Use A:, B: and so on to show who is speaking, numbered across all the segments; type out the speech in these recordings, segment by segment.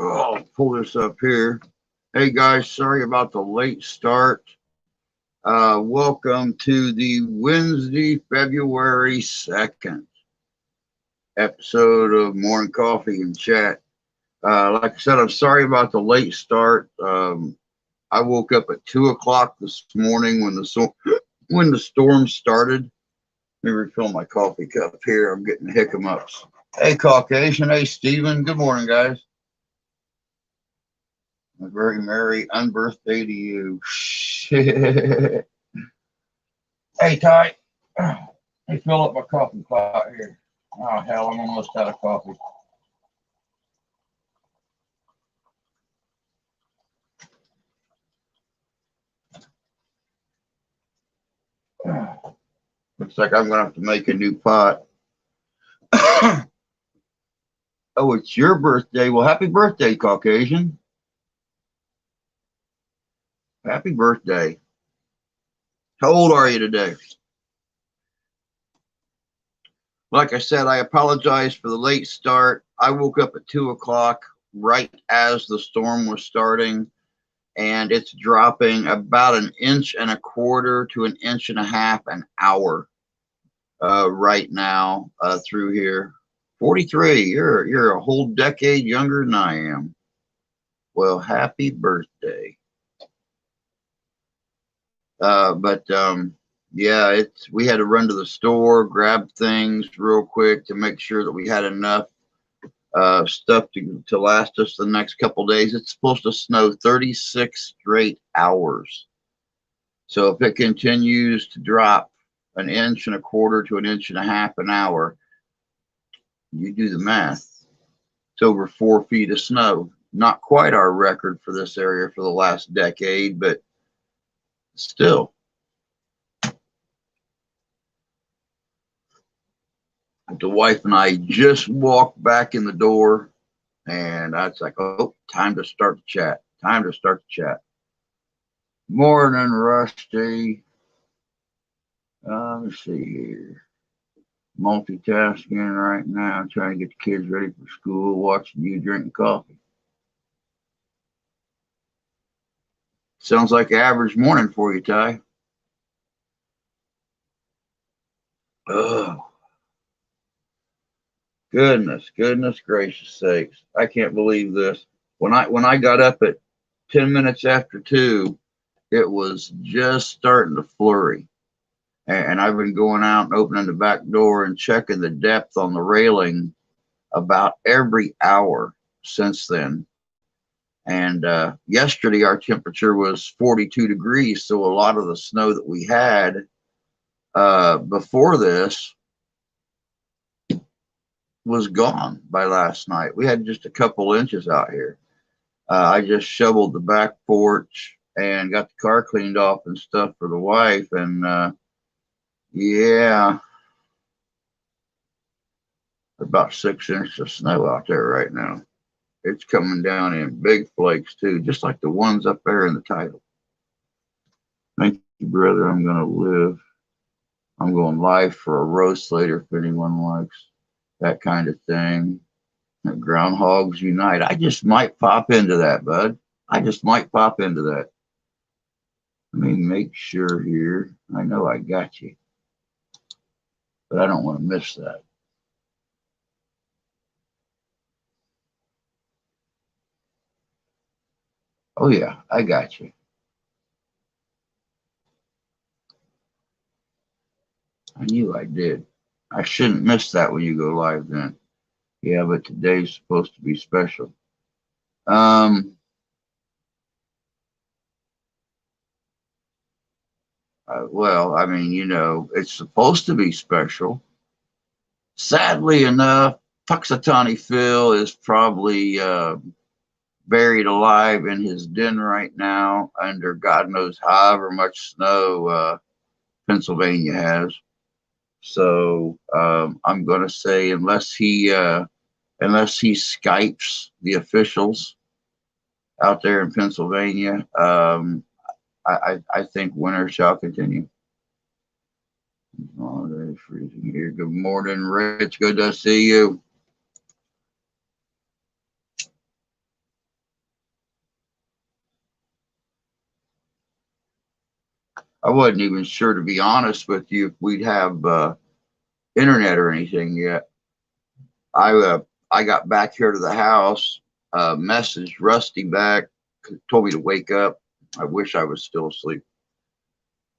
A: Oh, I'll pull this up here. Hey guys, sorry about the late start. Welcome to the Wednesday, February 2nd episode of Morning Coffee and Chat. Like I said, I'm sorry about the late start. I woke up at 2 o'clock this morning when the storm started. Let me refill my coffee cup here. I'm getting hiccups. Hey Caucasian, hey Steven, good morning guys. A very merry unbirthday to you. Hey Ty, let me fill up my coffee pot here. Oh hell, I'm almost out of coffee. Looks like I'm gonna have to make a new pot. Oh, it's your birthday. Well, happy birthday, Caucasian. Happy birthday. How old are you today? Like I said, I apologize for the late start. I woke up at 2 o'clock right as the storm was starting, and it's dropping about 1.25 to 1.5 inches an hour right now through here. 43. You're a whole decade younger than I am. Well, happy birthday. But yeah, we had to run to the store, grab things real quick to make sure that we had enough stuff to last us the next couple days. It's supposed to snow 36 straight hours. So if it continues to drop 1.25 to 1.5 inches an hour, you do the math. It's over 4 feet of snow. Not quite our record for this area for the last decade, but still. The wife and I just walked back in the door, and I was like, oh, time to start the chat. Time to start the chat. Morning, Rusty. Let me see here. Multitasking right now, trying to get the kids ready for school, watching you drinking coffee. Sounds like an average morning for you, Ty. Oh, goodness gracious sakes. I can't believe this. When I got up at 10 minutes after 2, it was just starting to flurry. And I've been going out and opening the back door and checking the depth on the railing about every hour since then. And yesterday our temperature was 42 degrees, so a lot of the snow that we had before this was gone by last night. We had just a couple inches out here. I just shoveled the back porch and got the car cleaned off and stuff for the wife, and yeah, about 6 inches of snow out there right now. It's coming down in big flakes too, just like the ones up there in the title. Thank you, brother. I'm going to live. I'm going live for a roast later if anyone likes that kind of thing. Groundhogs Unite. I just might pop into that, bud. I just might pop into that. Let me make sure here. I know I got you, but I don't want to miss that. Oh yeah, I got you. I knew I did. I shouldn't miss that when you go live then. Yeah, but today's supposed to be special. Well, I mean, it's supposed to be special. Sadly enough, Puxatawny Phil is probably buried alive in his den right now under God knows however much snow Pennsylvania has. So I'm going to say unless he Skypes the officials out there in Pennsylvania, I think winter shall continue. Oh, it's freezing here. Good morning, Rich. Good to see you. I wasn't even sure, to be honest with you, if we'd have internet or anything yet. I got back here to the house, messaged Rusty back, told me to wake up. I wish I was still asleep.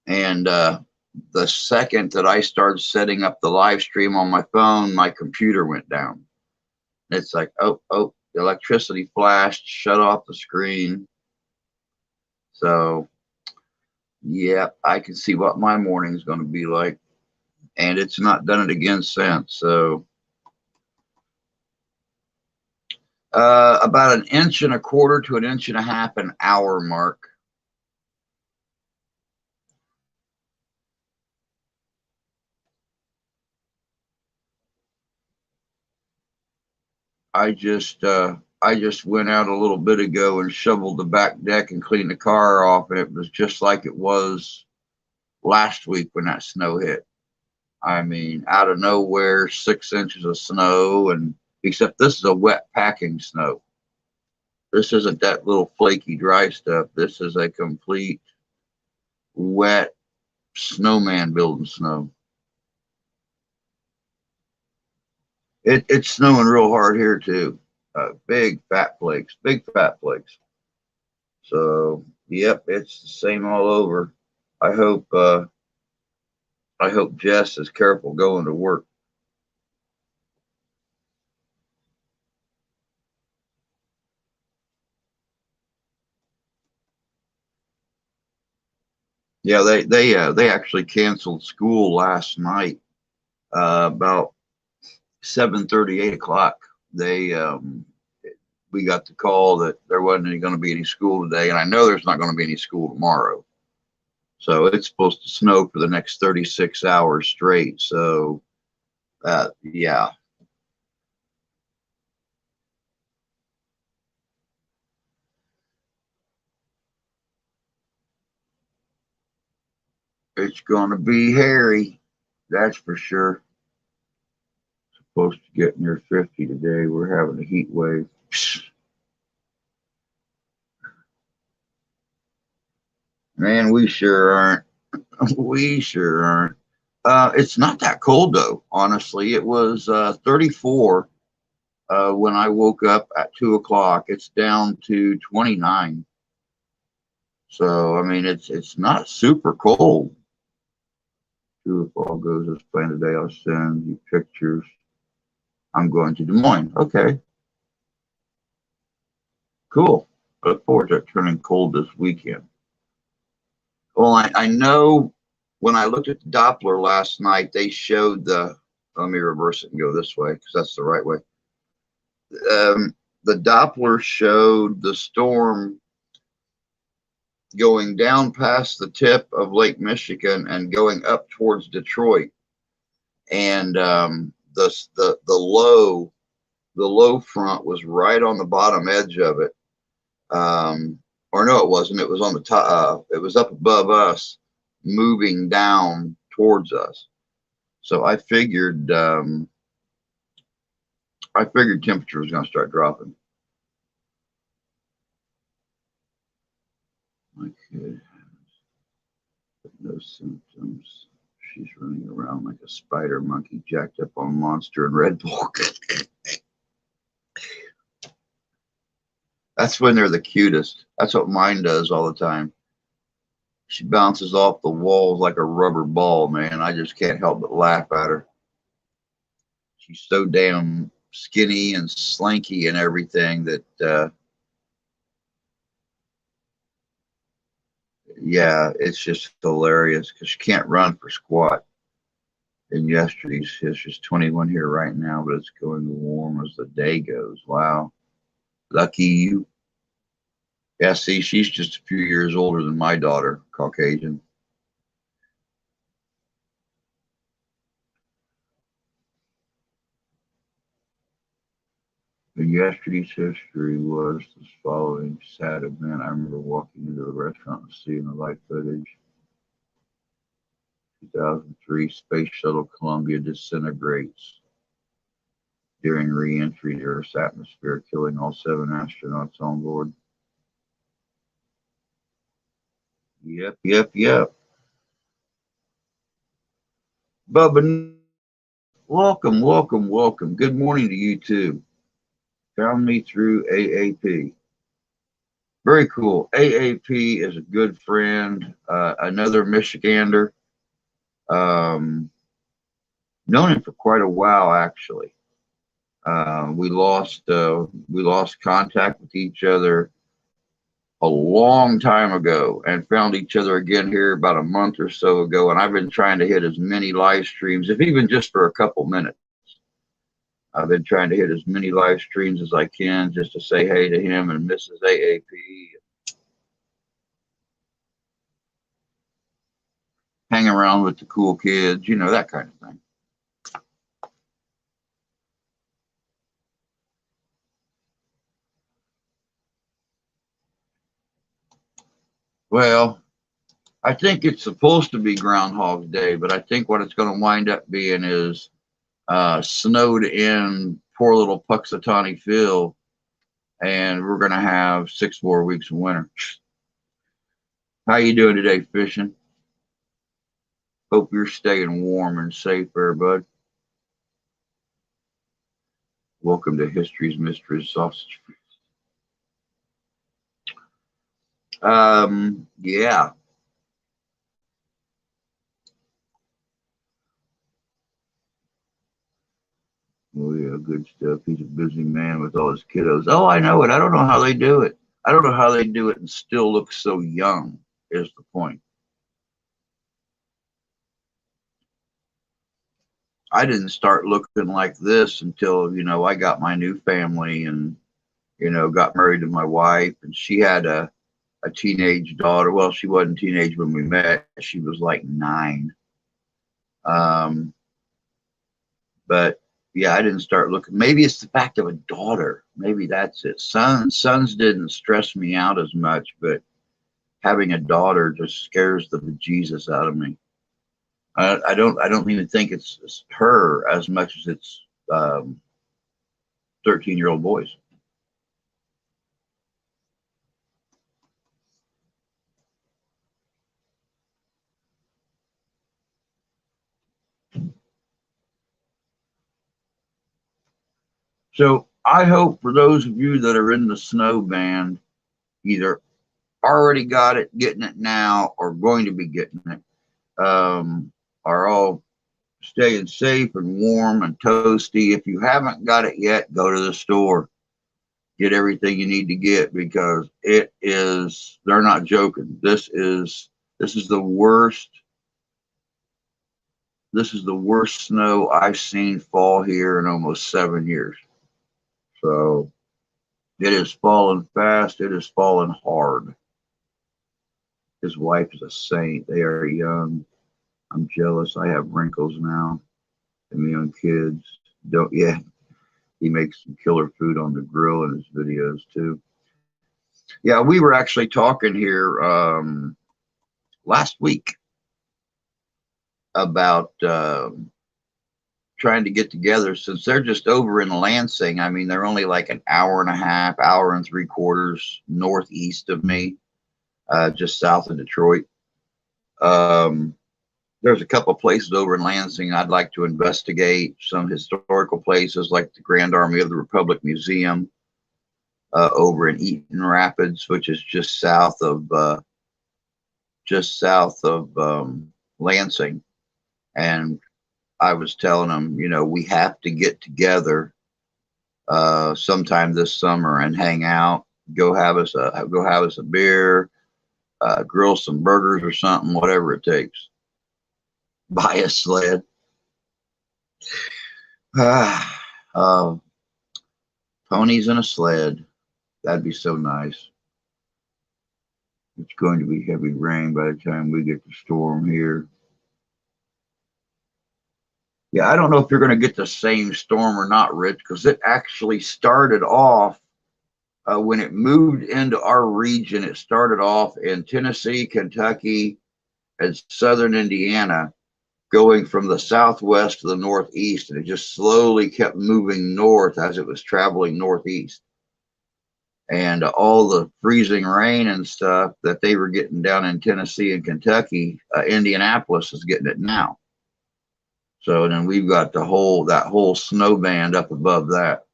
A: And the second that I started setting up the live stream on my phone, my computer went down. It's like, oh, the electricity flashed, shut off the screen. So, yeah, I can see what my morning is going to be like. And it's not done it again since. So, about 1.25 inches to 1.5 inches an hour mark. I just went out a little bit ago and shoveled the back deck and cleaned the car off, and it was just like it was last week when that snow hit. I mean, out of nowhere, 6 inches of snow, and except this is a wet packing snow. This isn't that little flaky dry stuff. This is a complete wet snowman building snow. It's snowing real hard here too. Big fat flakes. So yep, it's the same all over. I hope Jess is careful going to work. Yeah, they actually canceled school last night, about 7:30, 8 o'clock. We got the call that there wasn't going to be any school today, and I know there's not going to be any school tomorrow. So it's supposed to snow for the next 36 hours straight. So, yeah. It's going to be hairy. That's for sure. Supposed to get near 50 today. We're having a heat wave. Man, we sure aren't. We sure aren't. It's not that cold though. Honestly, it was 34 when I woke up at 2 o'clock. It's down to 29. So I mean, it's not super cold. 2 o'clock goes as planned today. I'll send you pictures. I'm going to Des Moines. Okay, cool. Look forward to it turning cold this weekend. Well, I know when I looked at the Doppler last night, they showed the. Let me reverse it and go this way because that's the right way. The Doppler showed the storm going down past the tip of Lake Michigan and going up towards Detroit, and the low front was right on the bottom edge of it. Or no, it wasn't. It was on the top. It was up above us, moving down towards us. So I figured temperature was going to start dropping. Okay. No symptoms. She's running around like a spider monkey jacked up on Monster and Red Bull. That's when they're the cutest. That's what mine does all the time. She bounces off the walls like a rubber ball, man. I just can't help but laugh at her. She's so damn skinny and slanky and everything that, yeah, it's just hilarious because she can't run for squat. And yesterday's it's just 21 here right now, but it's going warm as the day goes. Wow. Lucky you. Yeah, see, she's just a few years older than my daughter, Caucasian. But yesterday's history was this following sad event. I remember walking into the restaurant and seeing the live footage. 2003 Space Shuttle Columbia disintegrates during re-entry to Earth's atmosphere, killing all 7 astronauts on board. Yep. Bubba, welcome, welcome, welcome. Good morning to you too. Found me through AAP. Very cool. AAP is a good friend, another Michigander. Known him for quite a while, actually. We lost contact with each other a long time ago and found each other again here about a month or so ago. And I've been trying to hit as many live streams, if even just for a couple minutes. I've been trying to hit as many live streams as I can just to say hey to him and Mrs. AAP. Hang around with the cool kids, you know, that kind of thing. Well, I think it's supposed to be Groundhog Day, but I think what it's going to wind up being is snowed in poor little Puxatawny Phil, and we're going to have 6 more weeks of winter. How you doing today, fishing? Hope you're staying warm and safe there, bud. Welcome to History's Mysteries Sausage Feast. Yeah. Oh yeah, good stuff. He's a busy man with all his kiddos. Oh, I know it. I don't know how they do it. I don't know how they do it and still look so young, is the point. I didn't start looking like this until, you know, I got my new family and, you know, got married to my wife, and she had a teenage daughter. Well, she wasn't teenage when we met. She was like 9. But yeah, I didn't start looking. Maybe it's the fact of a daughter. Maybe that's it. Sons didn't stress me out as much, but having a daughter just scares the bejesus out of me. I don't even think it's her as much as it's 13-year-old boys. So I hope for those of you that are in the snow band, either already got it, getting it now, or going to be getting it, are all staying safe and warm and toasty. If you haven't got it yet, go to the store. Get everything you need to get, because it is, they're not joking. This is the worst. This is the worst snow I've seen fall here in almost 7 years. So it is falling fast. It is falling hard. His wife is a saint. They are young. I'm jealous. I have wrinkles now. And the young kids don't yet. He makes some killer food on the grill in his videos too. Yeah, we were actually talking here last week about trying to get together, since they're just over in Lansing. I mean, they're only like an hour and a half, hour and 3/4 northeast of me, just south of Detroit. There's a couple places over in Lansing I'd like to investigate, some historical places like the Grand Army of the Republic Museum over in Eaton Rapids, which is just south of Lansing. And I was telling them, you know, we have to get together sometime this summer and hang out, go have us a beer, grill some burgers or something, whatever it takes. Buy a sled. Ponies and a sled. That'd be so nice. It's going to be heavy rain by the time we get the storm here. Yeah, I don't know if you're going to get the same storm or not, Rich, because it actually started off when it moved into our region. It started off in Tennessee, Kentucky, and southern Indiana, going from the southwest to the northeast, and it just slowly kept moving north as it was traveling northeast. And all the freezing rain and stuff that they were getting down in Tennessee and Kentucky, Indianapolis is getting it now. So then we've got that whole snow band up above that.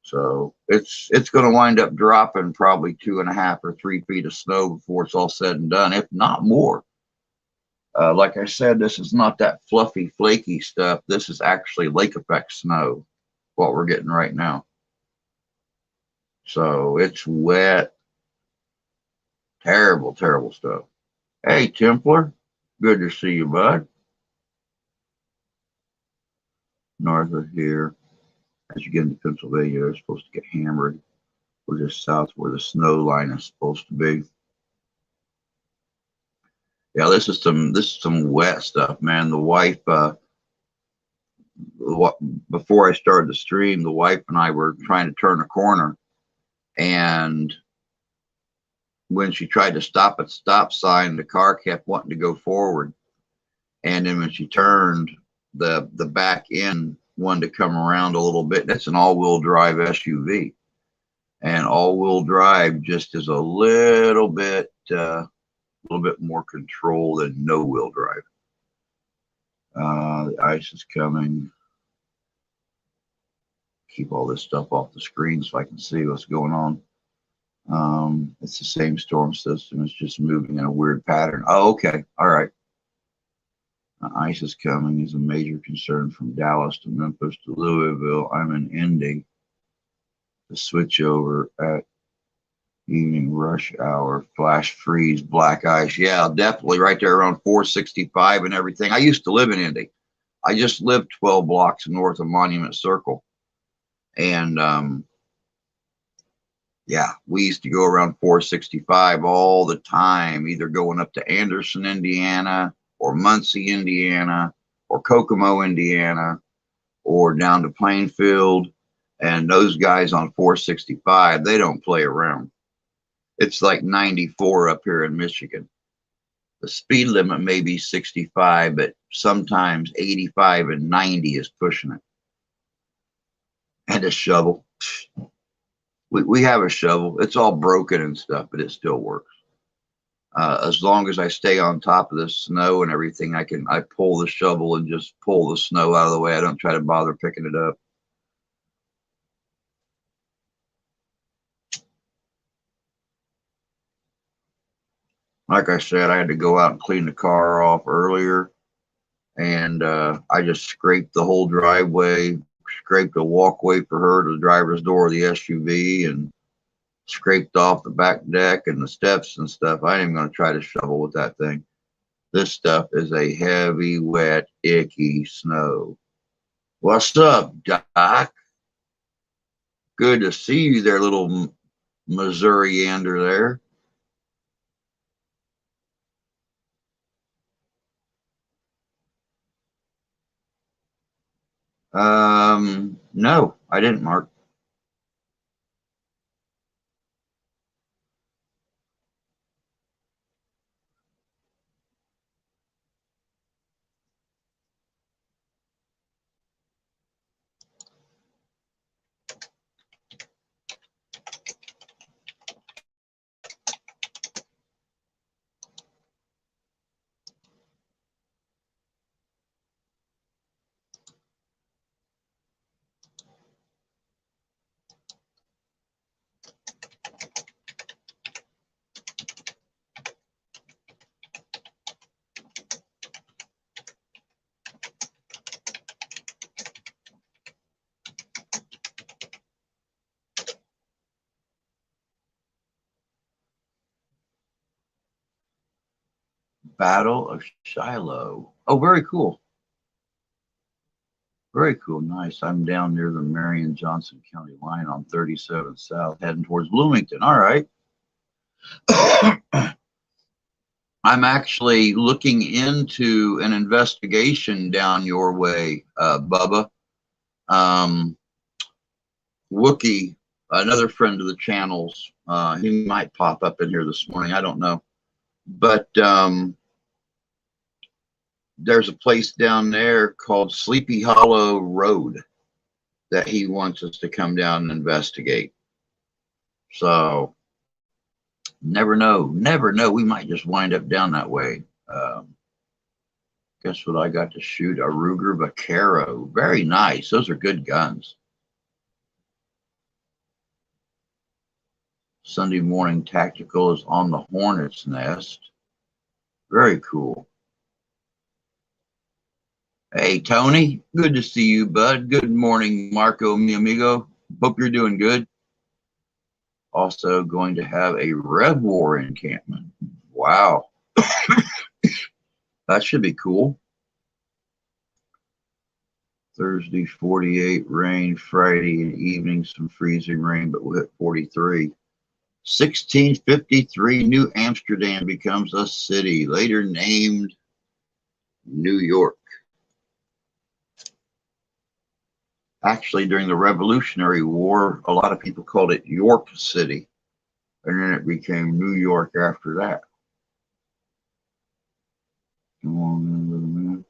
A: So it's going to wind up dropping probably 2.5 or 3 feet of snow before it's all said and done, if not more. Like I said, this is not that fluffy, flaky stuff. This is actually lake effect snow, what we're getting right now. So it's wet. Terrible, terrible stuff. Hey, Templar. Good to see you, bud. North of here. As you get into Pennsylvania, they're supposed to get hammered. We're just south where the snow line is supposed to be. Yeah, this is some wet stuff, man. The wife, before I started the stream, the wife and I were trying to turn a corner, and when she tried to stop at the stop sign, the car kept wanting to go forward, and then when she turned, the back end wanted to come around a little bit. That's an all-wheel drive SUV, and all-wheel drive just is a little bit more control than no-wheel drive. The ice is coming. Keep all this stuff off the screen so I can see what's going on. It's the same storm system. It's just moving in a weird pattern. Oh, okay. All right. Ice is coming is a major concern from Dallas to Memphis to Louisville. I'm in Indy. The switch over at evening rush hour, flash freeze, black ice. Yeah, definitely right there around 465 and everything. I used to live in Indy. I just lived 12 blocks north of Monument Circle. And yeah, we used to go around 465 all the time, either going up to Anderson, Indiana, or Muncie, Indiana, or Kokomo, Indiana, or down to Plainfield. And those guys on 465, they don't play around. It's like 94 up here in Michigan. The speed limit may be 65, but sometimes 85 and 90 is pushing it. And a shovel. We have a shovel. It's all broken and stuff, but it still works. As long as I stay on top of the snow and everything, I pull the shovel and just pull the snow out of the way. I don't try to bother picking it up. Like I said, I had to go out and clean the car off earlier, and I just scraped the whole driveway, scraped a walkway for her to the driver's door of the SUV, and scraped off the back deck and the steps and stuff. I ain't even going to try to shovel with that thing. This stuff is a heavy, wet, icky snow. What's up, Doc? Good to see you there, little Missouriander there. No, I didn't, Mark. Battle of Shiloh. Oh, very cool. Very cool. Nice. I'm down near the Marion Johnson County line on 37 South, heading towards Bloomington. All right. I'm actually looking into an investigation down your way, Bubba. Wookie, another friend of the channel's, he might pop up in here this morning. I don't know. But there's a place down there called Sleepy Hollow Road that he wants us to come down and investigate. So never know. We might just wind up down that way. Guess what I got to shoot? A Ruger Vaquero. Very nice. Those are good guns. Sunday Morning Tactical is on the Hornet's Nest. Very cool. Hey, Tony. Good to see you, bud. Good morning, Marco, mi amigo. Hope you're doing good. Also going to have a Rev War encampment. Wow. That should be cool. Thursday, 48 rain. Friday and evening, some freezing rain, but we'll hit 43. 1653, New Amsterdam becomes a city, later named New York. Actually, during the Revolutionary War, a lot of people called it York City, and then it became New York after that. Come on,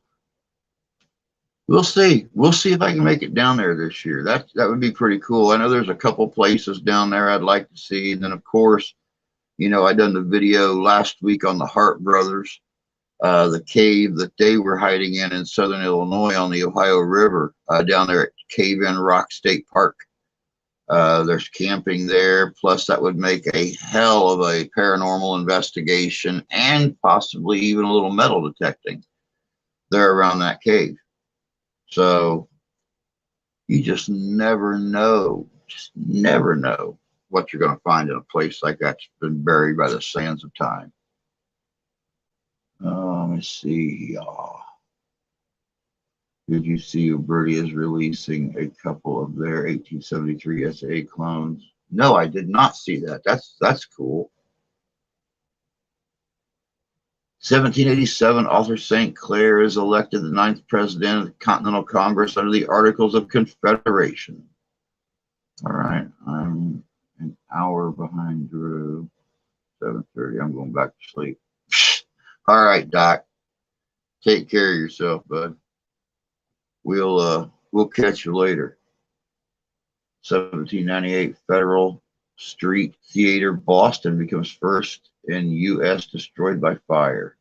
A: we'll see. We'll see if I can make it down there this year. That would be pretty cool. I know there's a couple places down there I'd like to see, and then of course, you know, I done the video last week on the Hart brothers, the cave that they were hiding in southern Illinois on the Ohio River, down there at Cave in Rock State Park. There's camping there, plus that would make a hell of a paranormal investigation and possibly even a little metal detecting there around that cave. So you just never know, what you're going to find in a place like that's been buried by the sands of time. Let me see. Did you see Uberti is releasing a couple of their 1873 SA clones? No, I did not see that. That's cool. 1787, Arthur St. Clair is elected the 9th president of the Continental Congress under the Articles of Confederation. All right, I'm an hour behind Drew. 7:30. I'm going back to sleep. All right, Doc. Take care of yourself, bud. We'll catch you later. 1798, Federal Street Theater, Boston becomes first in U.S. destroyed by fire.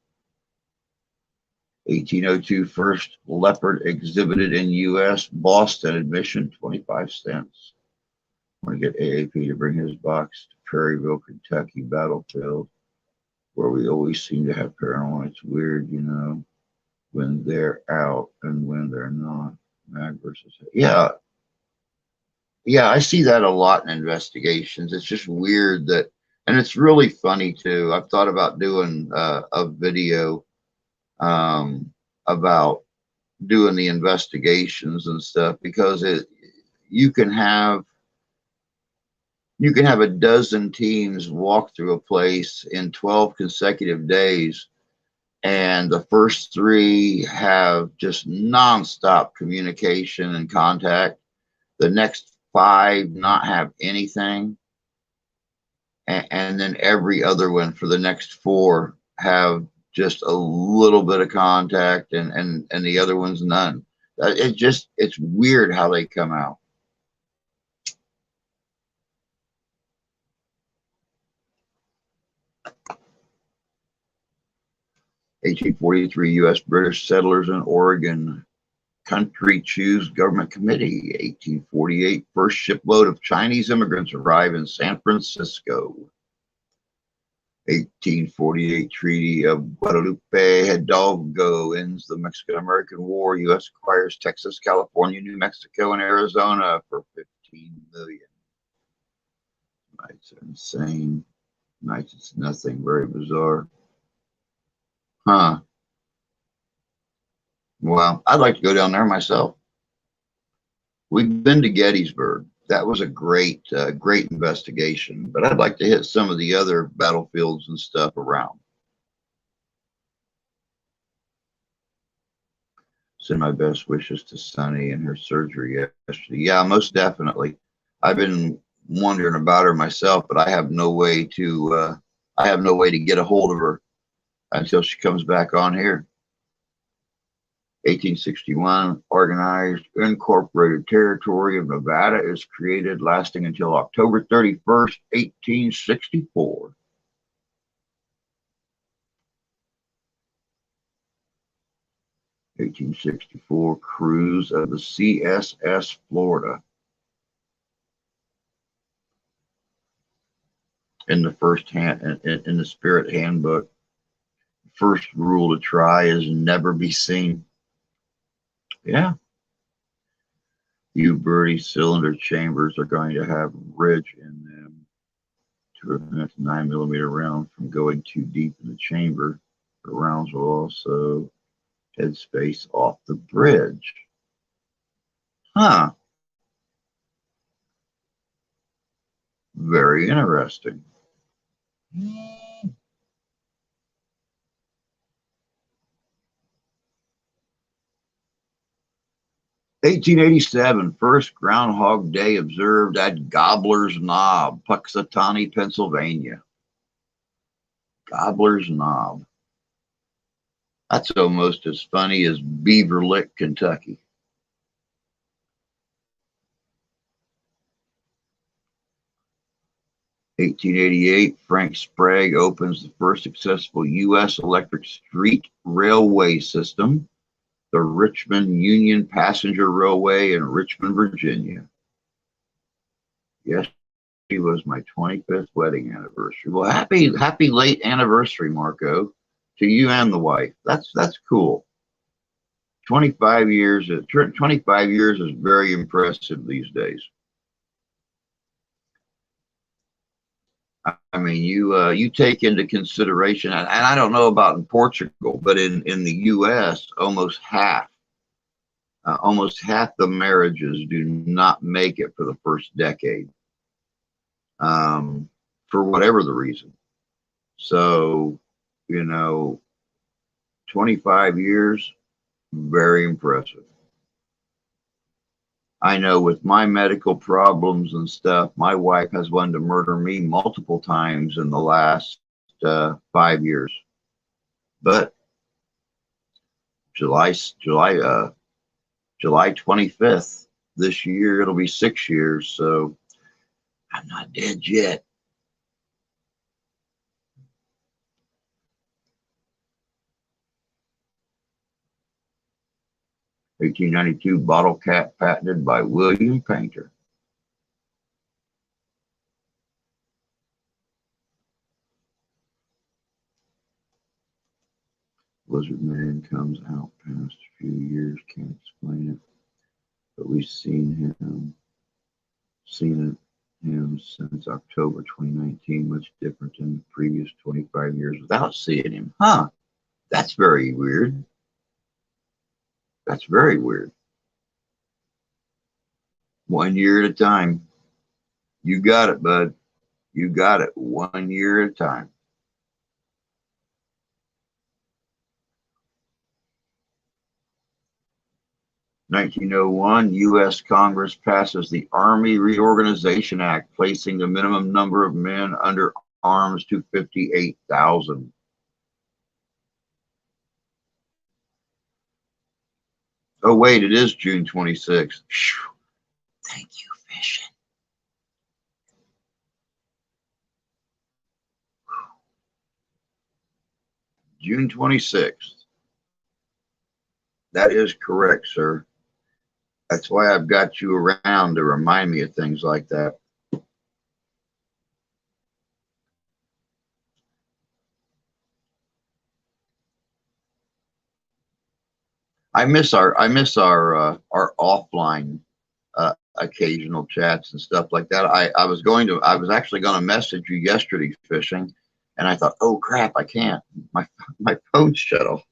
A: 1802, first leopard exhibited in U.S. Boston, admission 25 cents. I'm going to get AAP to bring his box to Prairieville, Kentucky battlefield, where we always seem to have paranormal. It's weird, you know, when they're out and when they're not. Mag versus, yeah, I see that a lot in investigations. It's just weird that, and it's really funny too. I've thought about doing a video about doing the investigations and stuff, because you can have a dozen teams walk through a place in 12 consecutive days, and the first 3 have just nonstop communication and contact. The next 5 not have anything, and then every other one for the next 4 have just a little bit of contact, and the other ones none. It's weird how they come out. (1843) U.S. British settlers in Oregon country choose government committee. 1848, first shipload of Chinese immigrants arrive in San Francisco. 1848, Treaty of Guadalupe Hidalgo ends the Mexican-American War. U.S. acquires Texas, California, New Mexico, and Arizona for $15 million. Nights are insane. Nights it's nothing. Very bizarre. Huh. Well, I'd like to go down there myself. We've been to Gettysburg. That was a great investigation, but I'd like to hit some of the other battlefields and stuff around. Send my best wishes to Sunny and her surgery yesterday. Yeah, most definitely. I've been wondering about her myself, but I have no way to get a hold of her until she comes back on here. 1861, organized incorporated territory of Nevada is created, lasting until October 31st, 1864. 1864 cruise of the CSS Florida. In the in the Spirit Handbook, first rule to try is never be seen. Yeah. U-Birdie cylinder chambers are going to have ridge in them to prevent 9mm round from going too deep in the chamber. The rounds will also head space off the bridge. Huh. Very interesting. 1887, first Groundhog Day observed at Gobbler's Knob, Puxatawney, Pennsylvania. Gobbler's Knob. That's almost as funny as Beaver Lick, Kentucky. (1888) Frank Sprague opens the first successful U.S. electric street railway system, the Richmond Union Passenger Railway in Richmond, Virginia. Yes, it was my 25th wedding anniversary. Well, happy late anniversary, Marco, to you and the wife. That's cool. 25 years. 25 years is very impressive these days. I mean, you take into consideration, and I don't know about in Portugal, but in the U.S., almost half the marriages do not make it for the first decade, for whatever the reason. So, 25 years, very impressive. I know with my medical problems and stuff, my wife has wanted to murder me multiple times in the last 5 years. But July 25th this year, it'll be 6 years. So I'm not dead yet. (1892) bottle cap patented by William Painter. Lizard Man comes out past a few years, can't explain it, but we've seen him since October 2019, much different than the previous 25 years without seeing him. Huh, that's very weird. That's very weird. 1 year at a time. You got it, bud. You got it. 1 year at a time. (1901) U.S. Congress passes the Army Reorganization Act, placing the minimum number of men under arms to 58,000. Oh, wait, it is June 26th. Thank you, Fishing. June 26th. That is correct, sir. That's why I've got you around to remind me of things like that. I miss our offline occasional chats and stuff like that. I was actually going to message you yesterday, Fishing, and I thought, oh crap, I can't. My phone shut off.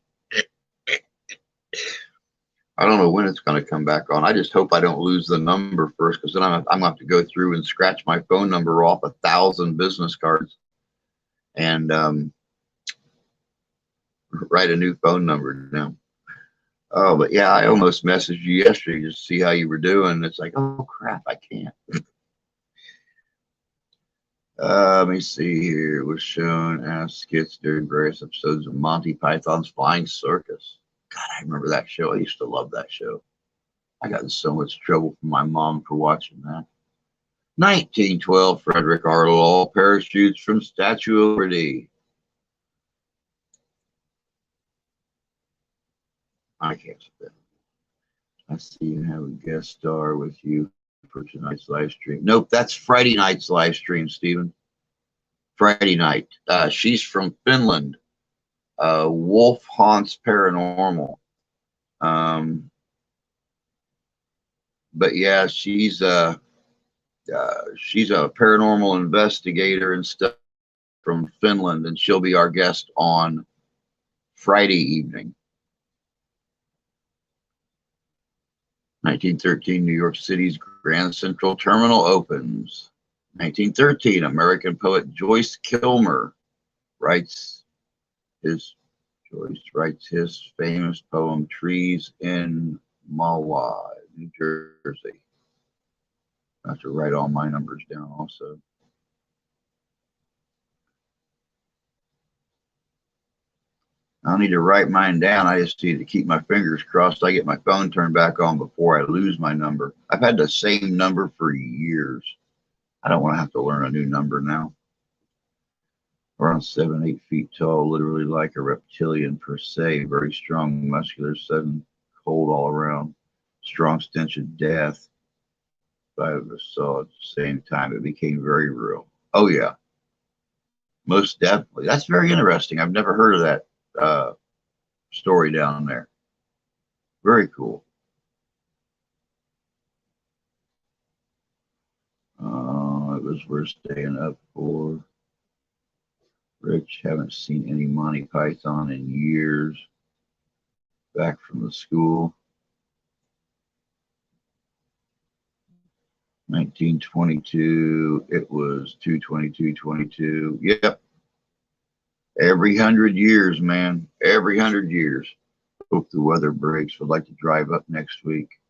A: I don't know when it's going to come back on. I just hope I don't lose the number first, because then I'm going to have to go through and scratch my phone number off 1,000 business cards and write a new phone number down. Oh, but yeah, I almost messaged you yesterday just to see how you were doing. It's like, oh crap, I can't. Let me see here. It was shown as skits during various episodes of Monty Python's Flying Circus. God, I remember that show. I used to love that show. I got in so much trouble from my mom for watching that. 1912, Frederick Arlaw parachutes from Statue of Liberty. I can't say that. I see you have a guest star with you for tonight's live stream. Nope, that's Friday night's live stream, Stephen. Friday night. She's from Finland. Wolf Haunts Paranormal. But yeah, she's a paranormal investigator and stuff from Finland, and she'll be our guest on Friday evening. 1913, New York City's Grand Central Terminal opens. 1913, American poet Joyce Kilmer writes his famous poem Trees in Mahwah, New Jersey. I have to write all my numbers down also. I don't need to write mine down. I just need to keep my fingers crossed. I get my phone turned back on before I lose my number. I've had the same number for years. I don't want to have to learn a new number now. Around 7-8 feet tall, literally like a reptilian per se. Very strong, muscular, sudden cold all around. Strong stench of death. I saw at the same time. It became very real. Oh, yeah. Most definitely. That's very interesting. I've never heard of that story down there. Very cool. It was worth staying up for. Rich, haven't seen any Monty Python in years. Back from the school. 1922, it was 2/22/22. Yep. Every 100 years, man. Every 100 years. Hope the weather breaks. Would like to drive up next week.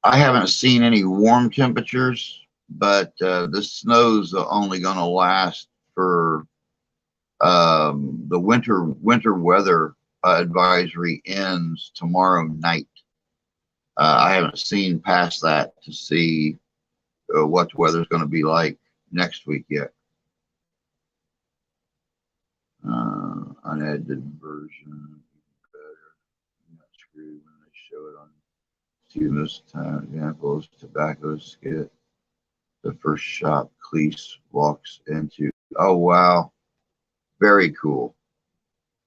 A: I haven't seen any warm temperatures, but the snow's only going to last for the winter weather advisory ends tomorrow night. I haven't seen past that to see what the weather's going to be like next week yet. Unedited version, better. I'm not screwed when they show it on TV most time. Examples: tobacco skit. The first shop Cleese walks into. Oh wow, very cool.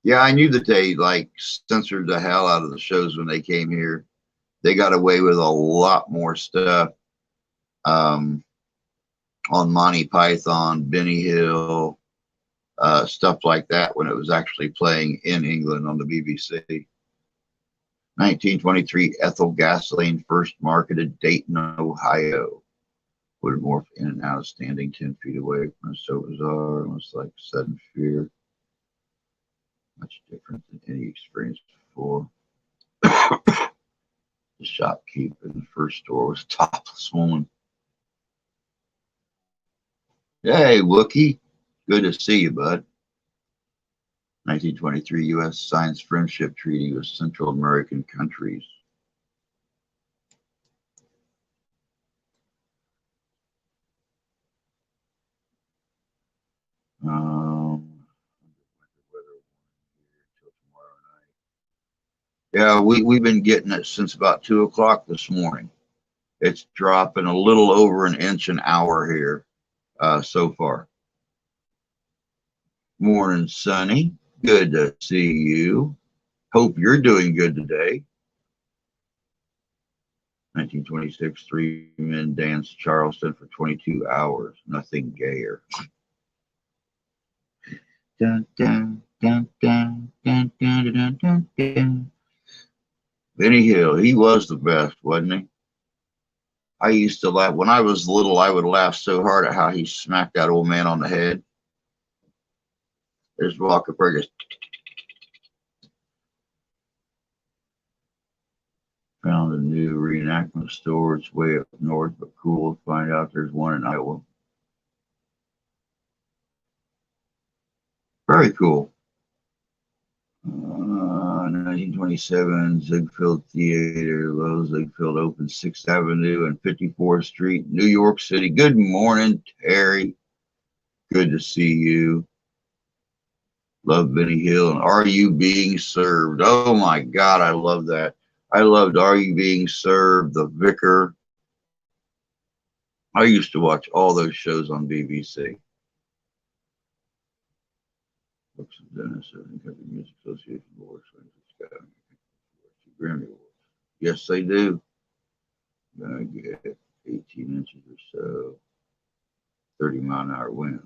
A: Yeah, I knew that they like censored the hell out of the shows when they came here. They got away with a lot more stuff on Monty Python, Benny Hill, stuff like that when it was actually playing in England on the BBC. 1923, ethyl gasoline first marketed Dayton, Ohio. Would morph in and out, standing 10 feet away from us. So bizarre, almost like sudden fear. Much different than any experience before. The shopkeeper in the first store was a topless woman. Hey, Wookie. Good to see you, bud. 1923, U.S. signs friendship treaty with Central American countries. Yeah, we've been getting it since about 2 o'clock this morning. It's dropping a little over an inch an hour here so far. Morning, Sonny. Good to see you. Hope you're doing good today. 1926, 3 men danced Charleston for 22 hours. Nothing gayer. Dun, dun, dun, dun, dun, dun, dun, dun, dun. Benny Hill, he was the best, wasn't he? I used to laugh. When I was little, I would laugh so hard at how he smacked that old man on the head. There's Walker Burgess. Found a new reenactment store. It's way up north, but cool to find out there's one in Iowa. Very cool. 1927, Ziegfeld Theater, Low Ziegfeld opened 6th Avenue and 54th Street, New York City. Good morning, Terry. Good to see you. Love Benny Hill and Are You Being Served? Oh my God, I love that. I loved Are You Being Served, The Vicar. I used to watch all those shows on BBC. Books of Dennis, Country Music Association Board, Grammy Awards. Yes, they do. Gonna get 18 inches or so, 30-mile-an-hour winds.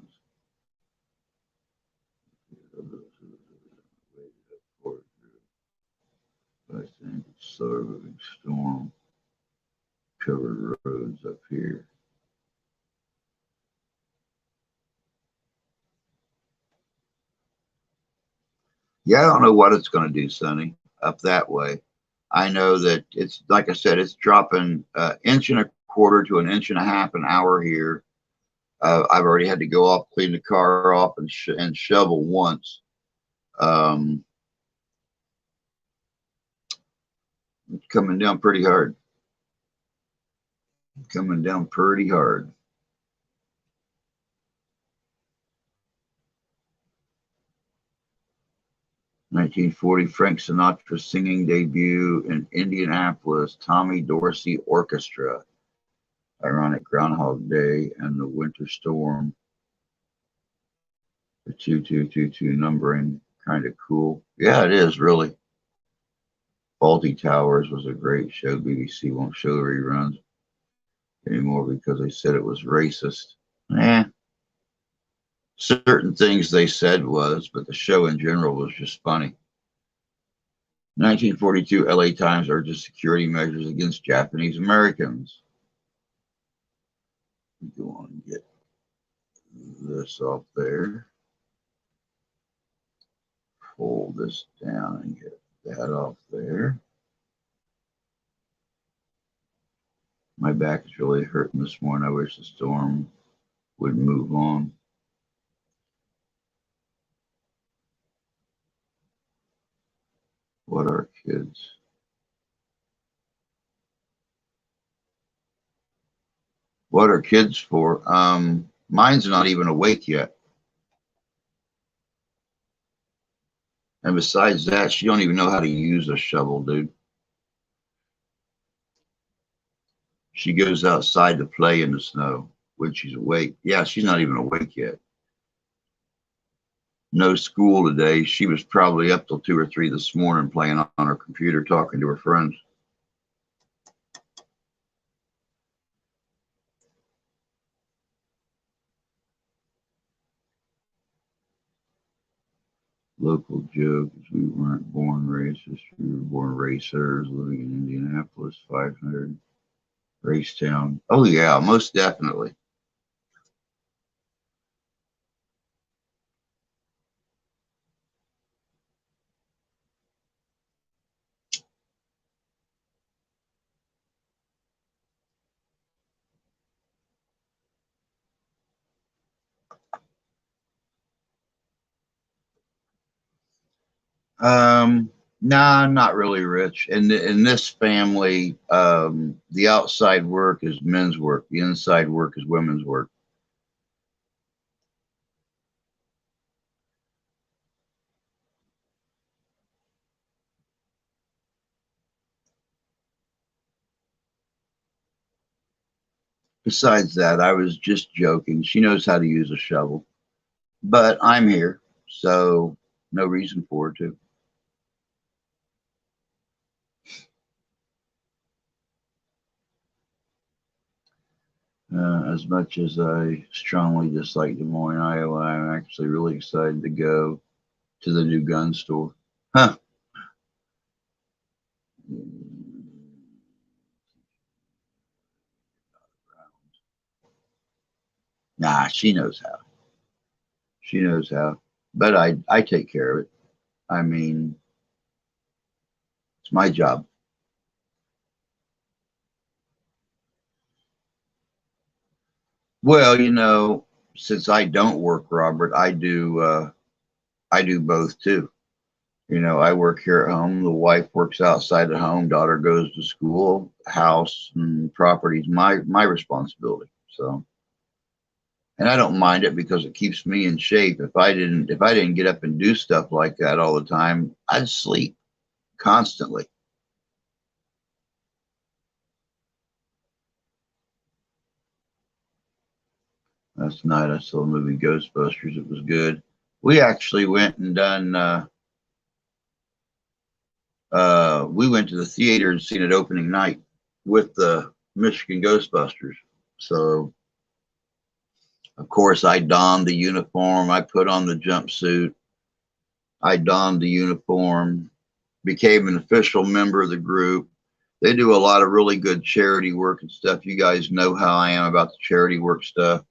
A: I think it's slower moving storm. Covered roads up here. Yeah, I don't know what it's going to do, Sonny, up that way. I know that it's, like I said, it's dropping inch and a quarter to an inch and a half an hour here. I've already had to go off, clean the car off, and shovel once. It's coming down pretty hard. Coming down pretty hard. "1940 Frank Sinatra singing debut in Indianapolis, Tommy Dorsey Orchestra. Ironic Groundhog Day and the winter storm. The 2222 numbering, kind of cool. Yeah, it is really. Fawlty Towers was a great show. BBC won't show the reruns anymore because they said it was racist. Certain things they said was, but the show in general was just funny. 1942 LA Times urges security measures against Japanese Americans. Go on and get this off there. Pull this down and get that off there. My back is really hurting this morning. I wish the storm would move on. What are kids? What are kids for? Mine's not even awake yet. And besides that, she don't even know how to use a shovel, dude. She goes outside to play in the snow when she's awake. Yeah, she's not even awake yet. No school today. She was probably up till 2 or 3 this morning playing on her computer, talking to her friends. Local joke is we weren't born racist. We were born racers living in Indianapolis, 500 Racetown. Oh, yeah, most definitely. Nah, not really rich. In this family, the outside work is men's work. The inside work is women's work. Besides that, I was just joking. She knows how to use a shovel, but I'm here, so no reason for her to. As much as I strongly dislike Des Moines, Iowa, I'm actually really excited to go to the new gun store. Huh. Nah, she knows how. She knows how. But I take care of it. I mean, it's my job. Well, since I don't work, Robert, I do both too. I work here at home. The wife works outside the home. Daughter goes to school. House and property is my responsibility. So And I don't mind it because it keeps me in shape. If I didn't get up and do stuff like that all the time, I'd sleep constantly. Last night I saw the movie Ghostbusters. It was good. We actually went and done. We went to the theater and seen it opening night with the Michigan Ghostbusters. So, of course, I donned the uniform. I put on the jumpsuit. I donned the uniform, became an official member of the group. They do a lot of really good charity work and stuff. You guys know how I am about the charity work stuff.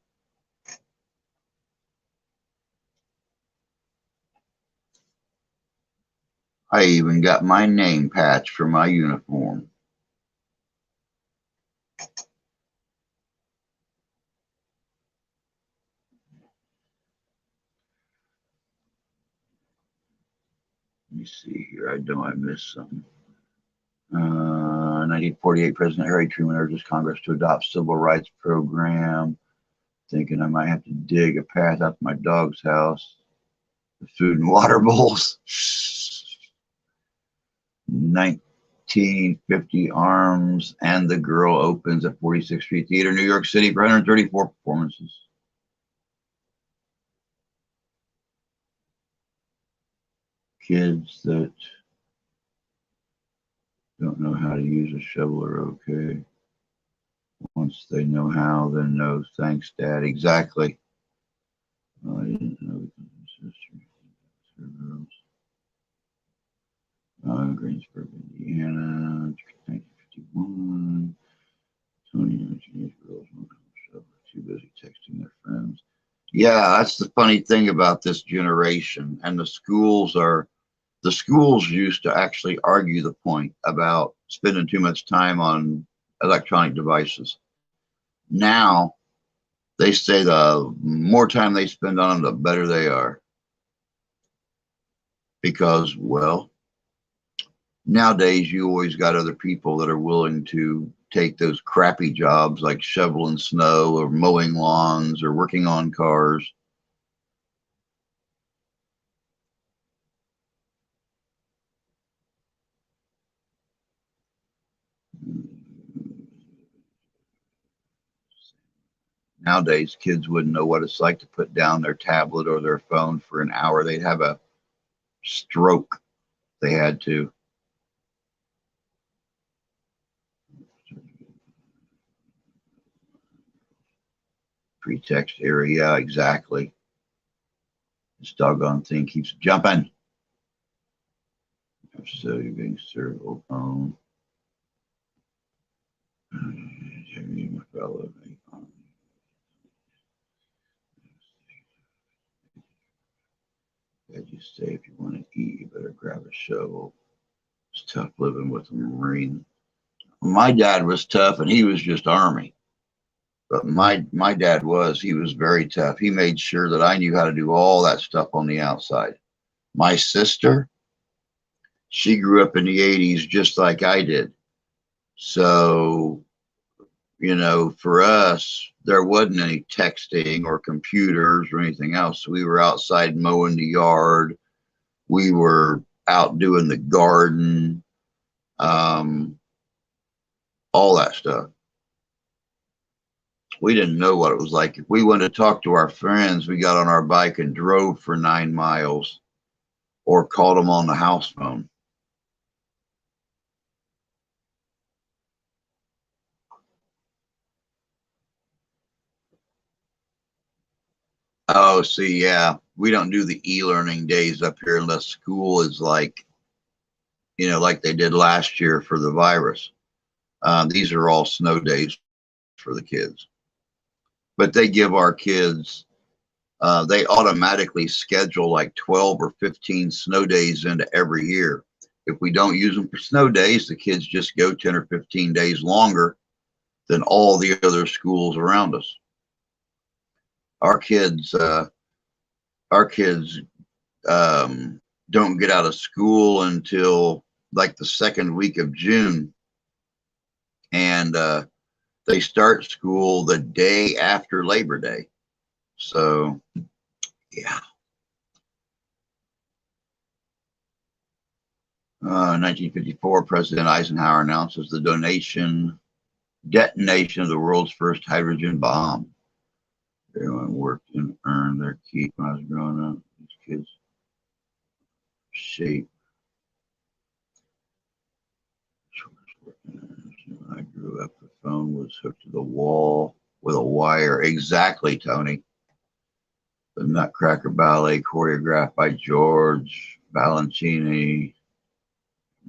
A: I even got my name patch for my uniform. Let me see here. I know I missed something. 1948, President Harry Truman urges Congress to adopt civil rights program. Thinking I might have to dig a path out to my dog's house. The food and water bowls. 1950, Arms and the Girl opens at 46th Street Theater, New York City for 134 performances. Kids that don't know how to use a shovel are okay. Once they know how, then no. Thanks, Dad. Exactly. Oh, I didn't know. Greensburg, Indiana, 1951. Teenage girls too busy texting their friends. Yeah, that's the funny thing about this generation. And the schools used to actually argue the point about spending too much time on electronic devices. Now they say the more time they spend on them, the better they are. Because, well, nowadays you always got other people that are willing to take those crappy jobs like shoveling snow or mowing lawns or working on cars. Nowadays, kids wouldn't know what it's like to put down their tablet or their phone for an hour. They'd have a stroke. They had to. Pretext area, yeah, exactly. This doggone thing keeps jumping. So you're being cerebral phone. Dad used to say, if you want to eat, you better grab a shovel. It's tough living with a Marine. My dad was tough, and he was just Army. But my dad he was very tough. He made sure that I knew how to do all that stuff on the outside. My sister, she grew up in the 80s just like I did. So, for us, there wasn't any texting or computers or anything else. We were outside mowing the yard. We were out doing the garden, all that stuff. We didn't know what it was like. If we wanted to talk to our friends, we got on our bike and drove for 9 miles or called them on the house phone. Oh, see, yeah, we don't do the e-learning days up here unless school is like they did last year for the virus. These are all snow days for the kids. But they give our kids, they automatically schedule like 12 or 15 snow days into every year. If we don't use them for snow days, the kids just go 10 or 15 days longer than all the other schools around us. Our kids don't get out of school until like the second week of June, and they start school the day after Labor Day. So, yeah. 1954, President Eisenhower announces the detonation of the world's first hydrogen bomb. Everyone worked and earned their keep when I was growing up. These kids shape. When I grew up, the phone was hooked to the wall with a wire. Exactly, Tony. The Nutcracker Ballet, choreographed by George Balanchine.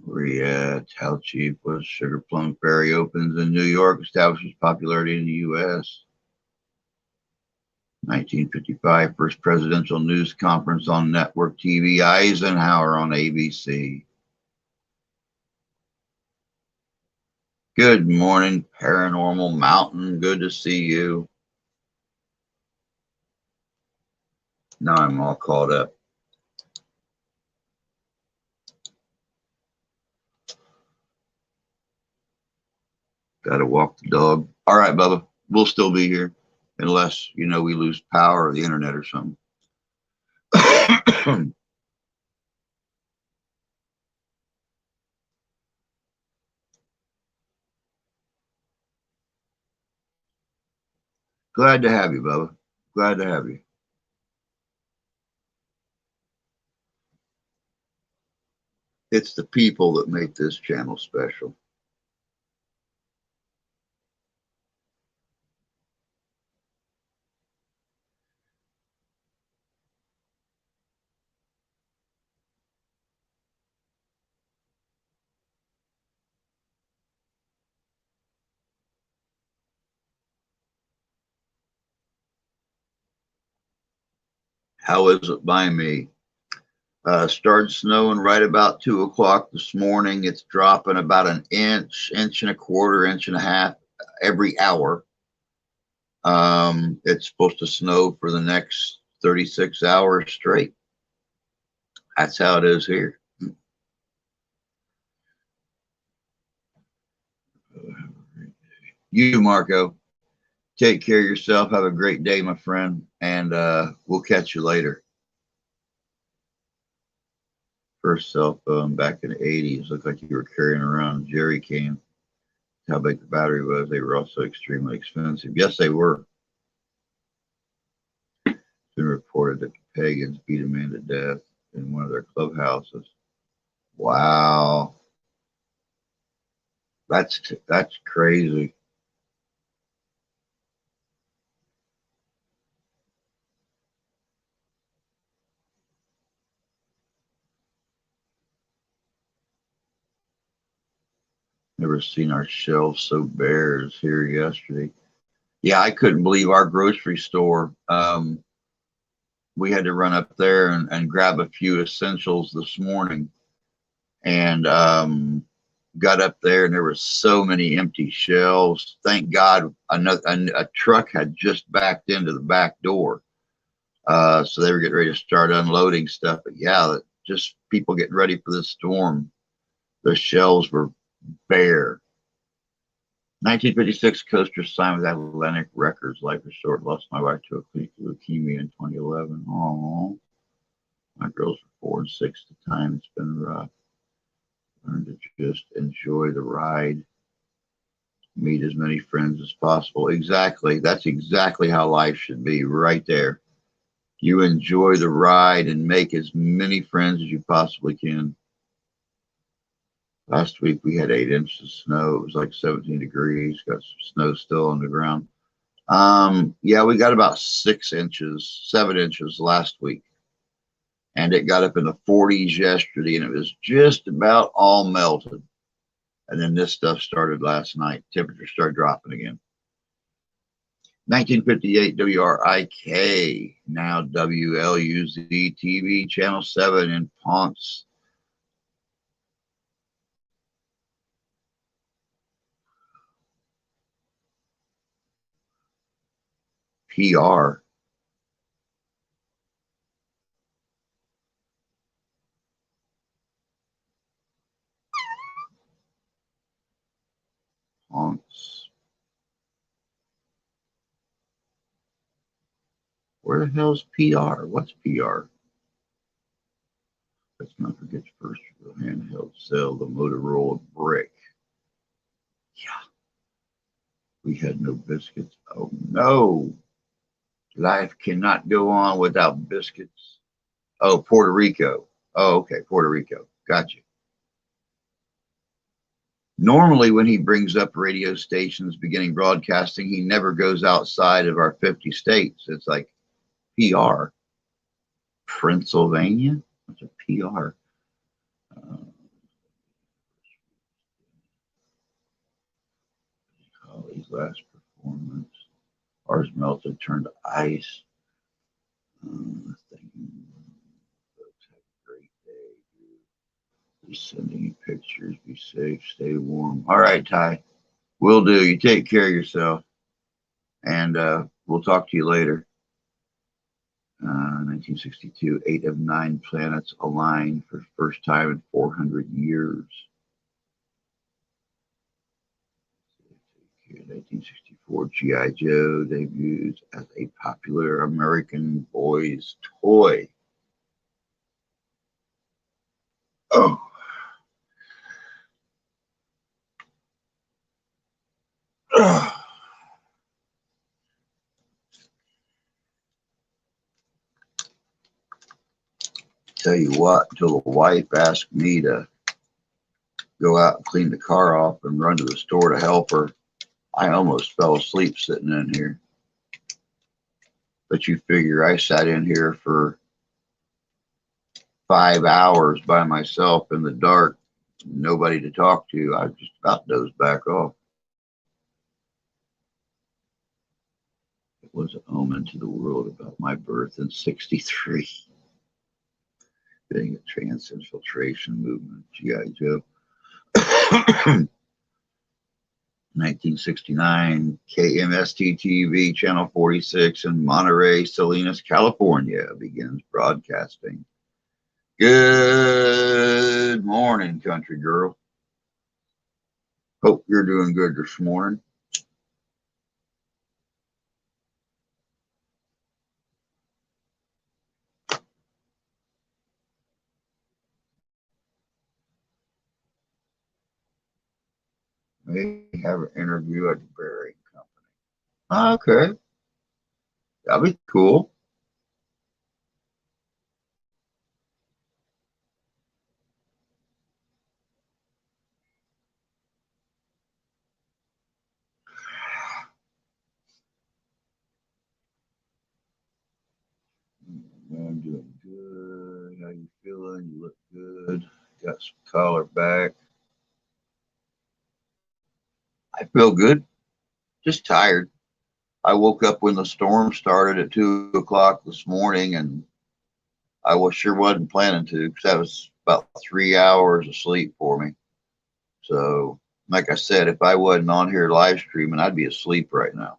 A: Maria Talchi was Sugar Plum Fairy opens in New York, establishes popularity in the U.S. 1955, first presidential news conference on network TV, Eisenhower on ABC. Good morning, Paranormal Mountain. Good to see you. Now I'm all caught up. Got to walk the dog. All right, Bubba. We'll still be here unless, we lose power or the internet or something. Glad to have you, Bubba. Glad to have you. It's the people that make this channel special. How is it by me? Started snowing right about 2 o'clock this morning. It's dropping about an inch, inch and a quarter, inch and a half every hour. It's supposed to snow for the next 36 hours straight. That's how it is here. You, Marco, take care of yourself. Have a great day, my friend, and we'll catch you later. First cell phone back in the 80s. Looked like you were carrying around a jerry can. How big the battery was. They were also extremely expensive. Yes, they were. It's been reported that the pagans beat a man to death in one of their clubhouses. Wow. That's crazy. Never seen our shelves so bare as here yesterday. Yeah, I couldn't believe our grocery store. We had to run up there and grab a few essentials this morning, and got up there and there were so many empty shelves. Thank God a truck had just backed into the back door. So they were getting ready to start unloading stuff. But yeah, just people getting ready for the storm. The shelves were bare. 1956, Coaster signed with Atlantic Records. Life is short. Lost my wife to a clinical leukemia in 2011. Oh, my girls were 4 and 6 at the time. It's been rough. Learn to just enjoy the ride. Meet as many friends as possible. Exactly. That's exactly how life should be, right there. You enjoy the ride and make as many friends as you possibly can. Last week we had 8 inches of snow. It was like 17 degrees. Got some snow still on the ground. Yeah, we got about 6 inches, 7 inches last week. And it got up in the 40s yesterday, and it was just about all melted. And then this stuff started last night. Temperature started dropping again. 1958 WRIK, now WLUZ TV, Channel 7 in Ponce. PR. Ponce. 4 Where the hell's PR? What's PR? Let's not forget the first handheld cell, the Motorola Brick. Yeah. We had no biscuits. Oh no. Life cannot go on without biscuits. Oh, Puerto Rico. Oh, okay, Puerto Rico. Gotcha. Normally, when he brings up radio stations beginning broadcasting, he never goes outside of our 50 states. It's like PR. Pennsylvania? What's a PR? Holly's last performance. Ours melted, turned to ice. Folks, have a great day. Be sending you pictures. Be safe. Stay warm. All right, Ty. Will do. You take care of yourself. And we'll talk to you later. 1962, 8 of 9 planets aligned for the first time in 400 years. 1964, G.I. Joe debuts as a popular American boy's toy. Oh. Tell you what, until the wife asked me to go out and clean the car off and run to the store to help her, I almost fell asleep sitting in here. But you figure I sat in here for 5 hours by myself in the dark, nobody to talk to. I just about dozed back off. It was an omen to the world about my birth in '63. Being a trans infiltration movement, G.I. Joe. 1969, KMST-TV, Channel 46 in Monterey, Salinas, California, begins broadcasting. Good morning, country girl. Hope you're doing good this morning. May have an interview at the Berry Company. Okay. That'd be cool. I'm doing good. How you feeling? You look good. Got some color back. I feel good. Just tired. I woke up when the storm started at 2 o'clock this morning, and I sure wasn't planning to, because that was about 3 hours of sleep for me. So, like I said, if I wasn't on here live streaming, I'd be asleep right now.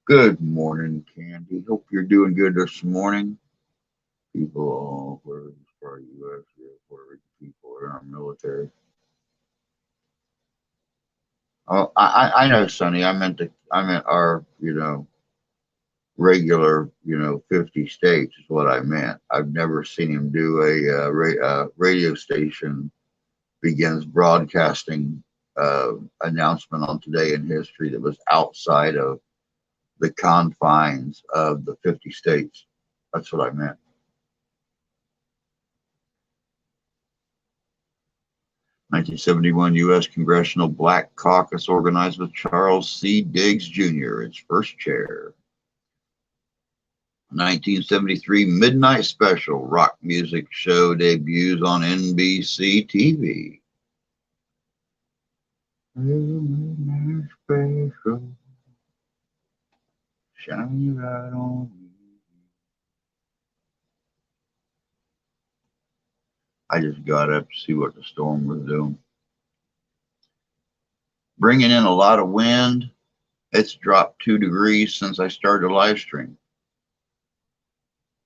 A: Good morning, Candy. Hope you're doing good this morning. People all over the U.S., Puerto Rican people are in our military. Oh, I know, Sonny. I meant our, regular, 50 states is what I meant. I've never seen him do a radio station begins broadcasting announcement on Today in History that was outside of the confines of the 50 states. That's what I meant. "1971 U.S. Congressional Black Caucus organized with Charles C. Diggs Jr., its first chair. 1973 Midnight Special rock music show debuts on NBC TV. Midnight Special, shine your light on me. I just got up to see what the storm was doing. Bringing in a lot of wind. It's dropped 2 degrees since I started a live stream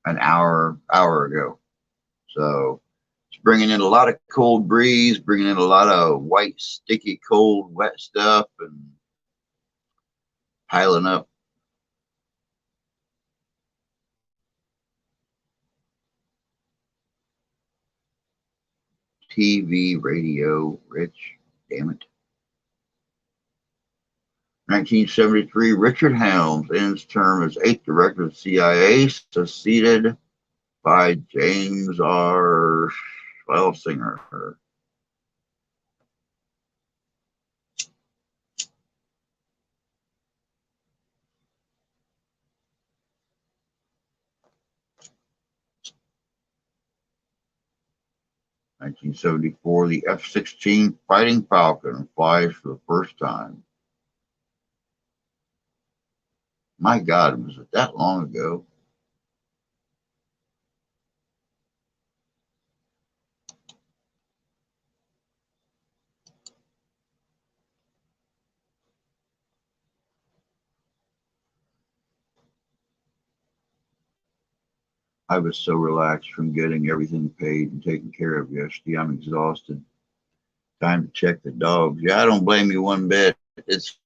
A: an hour ago. So it's bringing in a lot of cold breeze, bringing in a lot of white, sticky, cold, wet stuff, and piling up. TV, radio, Rich, damn it. 1973, Richard Helms ends term as 8th director of CIA, succeeded by James R. Schlesinger. 1974, the F-16 Fighting Falcon flies for the first time. My God, was it that long ago? I was so relaxed from getting everything paid and taken care of yesterday. I'm exhausted. Time to check the dogs. Yeah, I don't blame you one bit. It's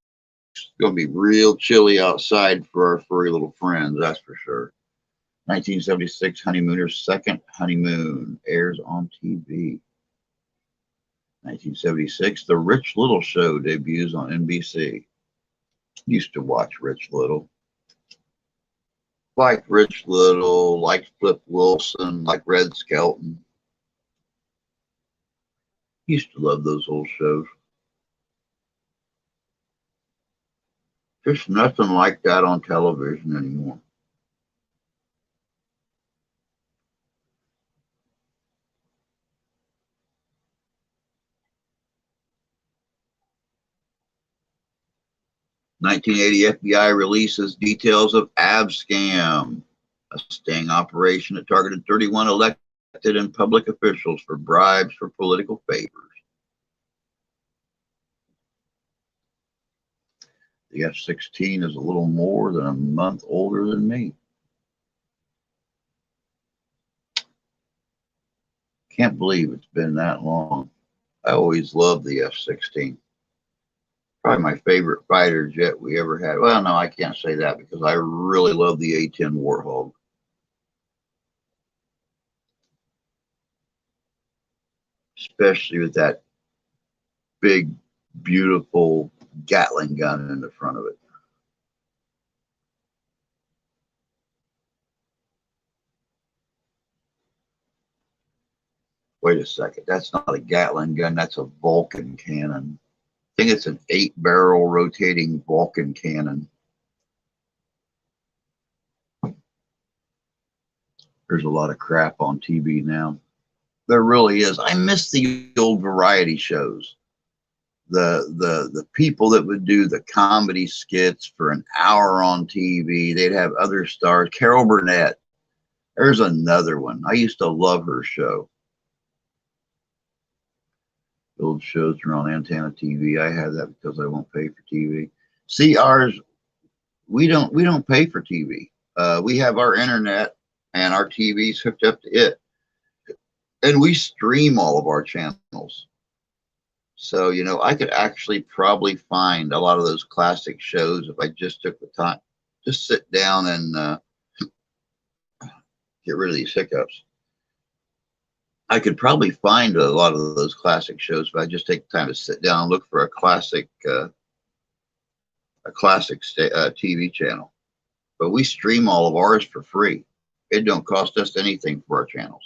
A: going to be real chilly outside for our furry little friends, that's for sure. 1976, Honeymooner's second honeymoon airs on TV. 1976, The Rich Little Show debuts on NBC. Used to watch Rich Little. Like Rich Little, like Flip Wilson, like Red Skelton. Used to love those old shows. There's nothing like that on television anymore. '80 FBI releases details of Abscam, a sting operation that targeted 31 elected and public officials for bribes for political favors. The F-16 is a little more than a month older than me. Can't believe it's been that long. I always loved the F-16. Probably my favorite fighter jet we ever had. Well, no, I can't say that because I really love the A-10 Warthog. Especially with that big, beautiful Gatling gun in the front of it. Wait a second, that's not a Gatling gun, that's a Vulcan cannon. I think it's an 8-barrel rotating Vulcan cannon. There's a lot of crap on TV now. There really is. I miss the old variety shows. The people that would do the comedy skits for an hour on TV. They'd have other stars. Carol Burnett. There's another one. I used to love her show. The old shows are on Antenna TV. I have that because I won't pay for TV. See, ours, we don't pay for TV. We have our internet and our TV's hooked up to it. And we stream all of our channels. So, you know, I could actually probably find a lot of those classic shows if I just took the time. Just sit down and get rid of these hiccups. I could probably find a lot of those classic shows if I just take the time to sit down and look for a classic TV channel. But we stream all of ours for free. It don't cost us anything for our channels.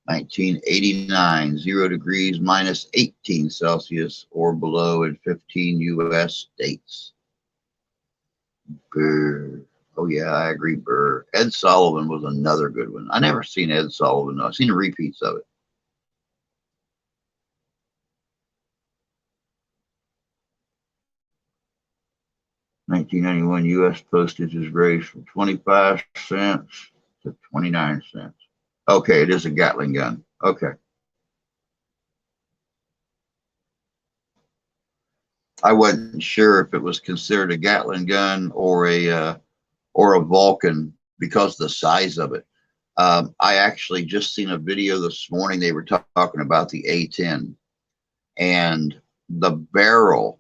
A: 1989, 0 degrees minus 18 Celsius or below in 15 U.S. states. Brr. Oh, yeah, I agree, Burr. Ed Sullivan was another good one. I never seen Ed Sullivan. I've seen repeats of it. $19.91 U.S. postage is raised from 25 cents to 29 cents. Okay, it is a Gatling gun. Okay. I wasn't sure if it was considered a Gatling gun or a Vulcan because of the size of it. I actually just seen a video this morning. They were talking about the A-10 and the barrel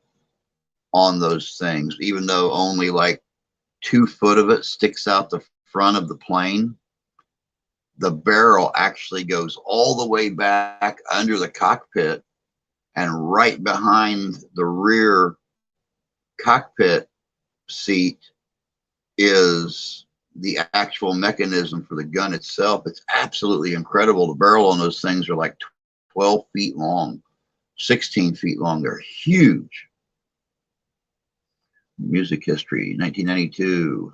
A: on those things, even though only like 2 foot of it sticks out the front of the plane. the barrel actually goes all the way back under the cockpit, and right behind the rear cockpit seat is the actual mechanism for the gun itself. It's absolutely incredible. The barrel on those things are like 12 feet long, 16 feet long. They're huge. Music history, 1992.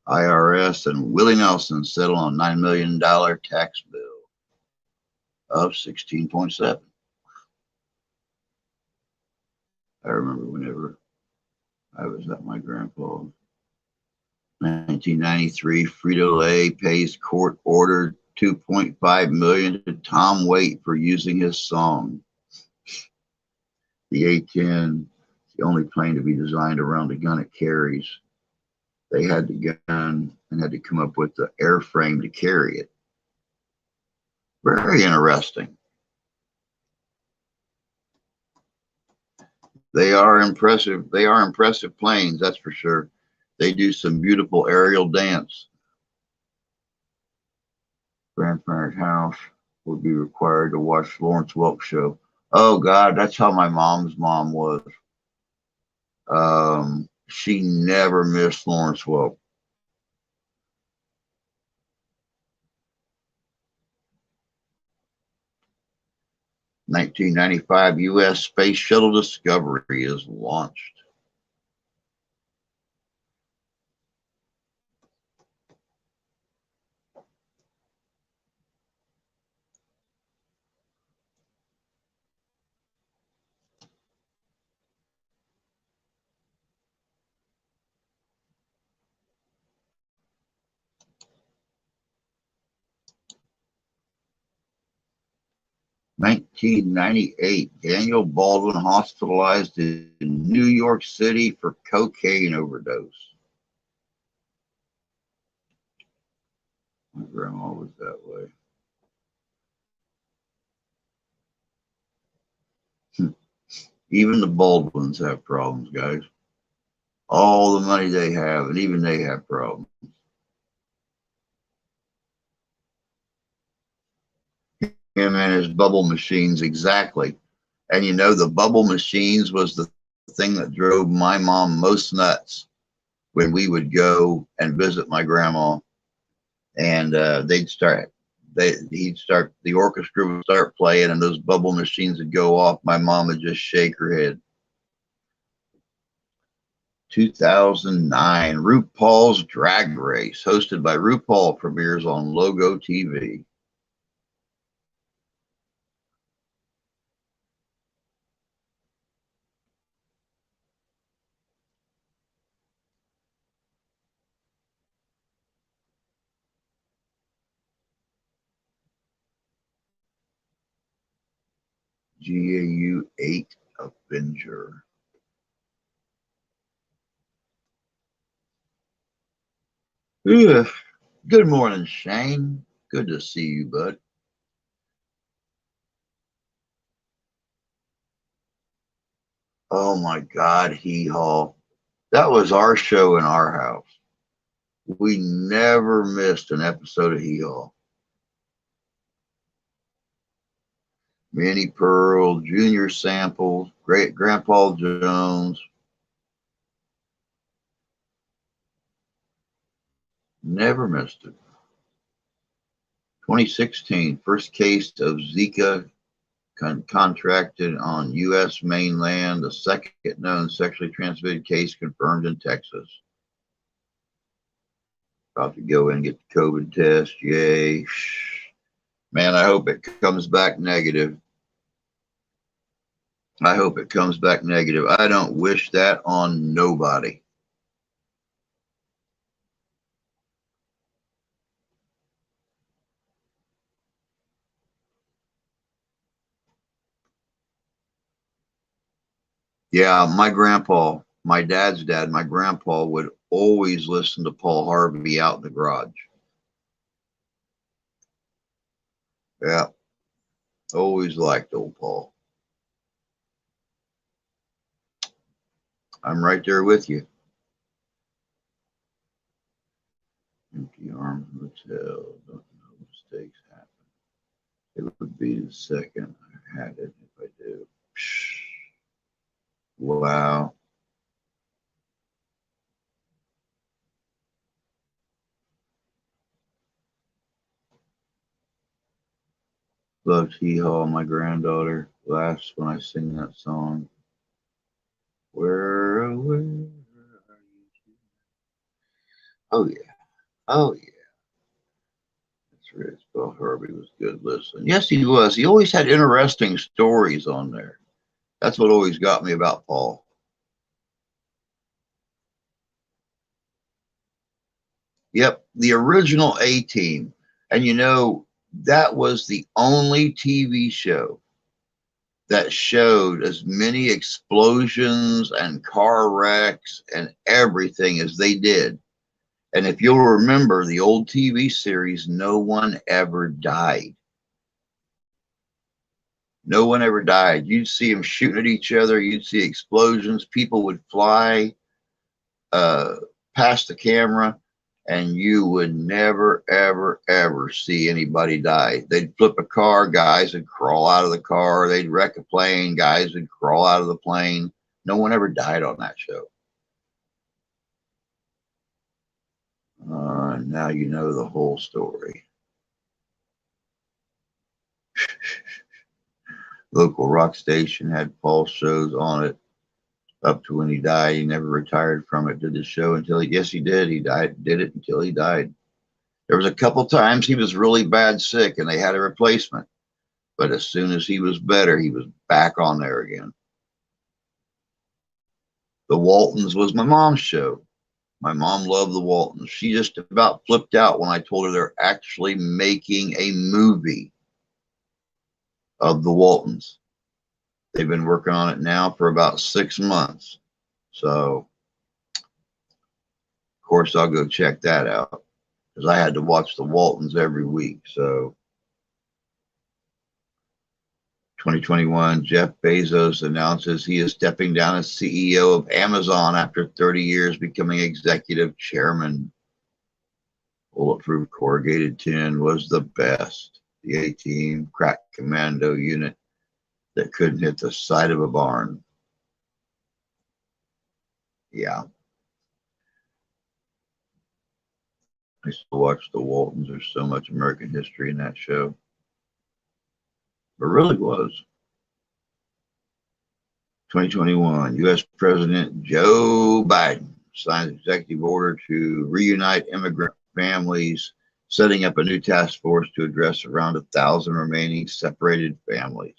A: IRS and Willie Nelson settle on $9 million tax bill of 16.7. I remember whenever I was at my grandpa's. 1993, Frito-Lay pays court ordered $2.5 million to Tom Waite for using his song. The A-10, the only plane to be designed around the gun it carries. They had the gun and had to come up with the airframe to carry it. Very interesting. They are impressive. They are impressive planes, that's for sure. They do some beautiful aerial dance. Grandparent house would be required to watch Lawrence Welk show. Oh God, that's how my mom's mom was. She never missed Lawrence Welk. (1995) U.S. Space Shuttle Discovery is launched. (1998) Daniel Baldwin hospitalized in New York City for cocaine overdose. My grandma was that way. Even the Baldwins have problems, guys. All the money they have, and even they have problems. Him and his bubble machines, exactly. And you know, the bubble machines was the thing that drove my mom most nuts when we would go and visit my grandma. And the orchestra would start playing, and those bubble machines would go off. My mom would just shake her head. 2009, RuPaul's Drag Race, hosted by RuPaul, premieres on Logo TV. GAU 8 Avenger. Ugh. Good morning, Shane. Good to see you, bud. Oh my God, Hee Haw. That was our show in our house. We never missed an episode of Hee Haw. Minnie Pearl, Junior Samples, Great Grandpa Jones. Never missed it. 2016, first case of Zika contracted on U.S. mainland. The second known sexually transmitted case confirmed in Texas. About to go in and get the COVID test. Yay. Man, I hope it comes back negative. I hope it comes back negative. I don't wish that on nobody. Yeah, my grandpa, my dad's dad, my grandpa would always listen to Paul Harvey out in the garage. Yeah, always liked old Paul. I'm right there with you. Empty Arms Motel. Don't know. Mistakes happen. It would be the second I had it if I do. Wow. Love Hee Haw, my granddaughter laughs when I sing that song. Where are you? Oh yeah. Oh yeah. That's Rich. Bill Herbie was good listening. Yes, he was. He always had interesting stories on there. That's what always got me about Paul. Yep, the original A Team. And you know, that was the only TV show that showed as many explosions and car wrecks and everything as they did. And if you'll remember the old TV series, no one ever died. No one ever died. You'd see them shooting at each other. You'd see explosions. People would fly uh, past the camera, and you would never, ever, ever see anybody die. They'd flip a car, guys would crawl out of the car. They'd wreck a plane, guys would crawl out of the plane. No one ever died on that show. Now you know the whole story. Local rock station had Paul shows on it up to when he died. He never retired from it. Did the show until he, yes, he did. He died, did it until he died. There was a couple times he was really bad sick and they had a replacement. But as soon as he was better, he was back on there again. The Waltons was my mom's show. My mom loved the Waltons. She just about flipped out when I told her they're actually making a movie of the Waltons. They've been working on it now for about 6 months. So, of course, I'll go check that out because I had to watch the Waltons every week. So, 2021, Jeff Bezos announces he is stepping down as CEO of Amazon after 30 years becoming executive chairman. Bulletproof corrugated tin was the best. The A-Team crack commando unit that couldn't hit the side of a barn. Yeah. I still watch the Waltons. There's so much American history in that show. It really was. 2021, U.S. President Joe Biden signs executive order to reunite immigrant families, setting up a new task force to address around 1,000 remaining separated families.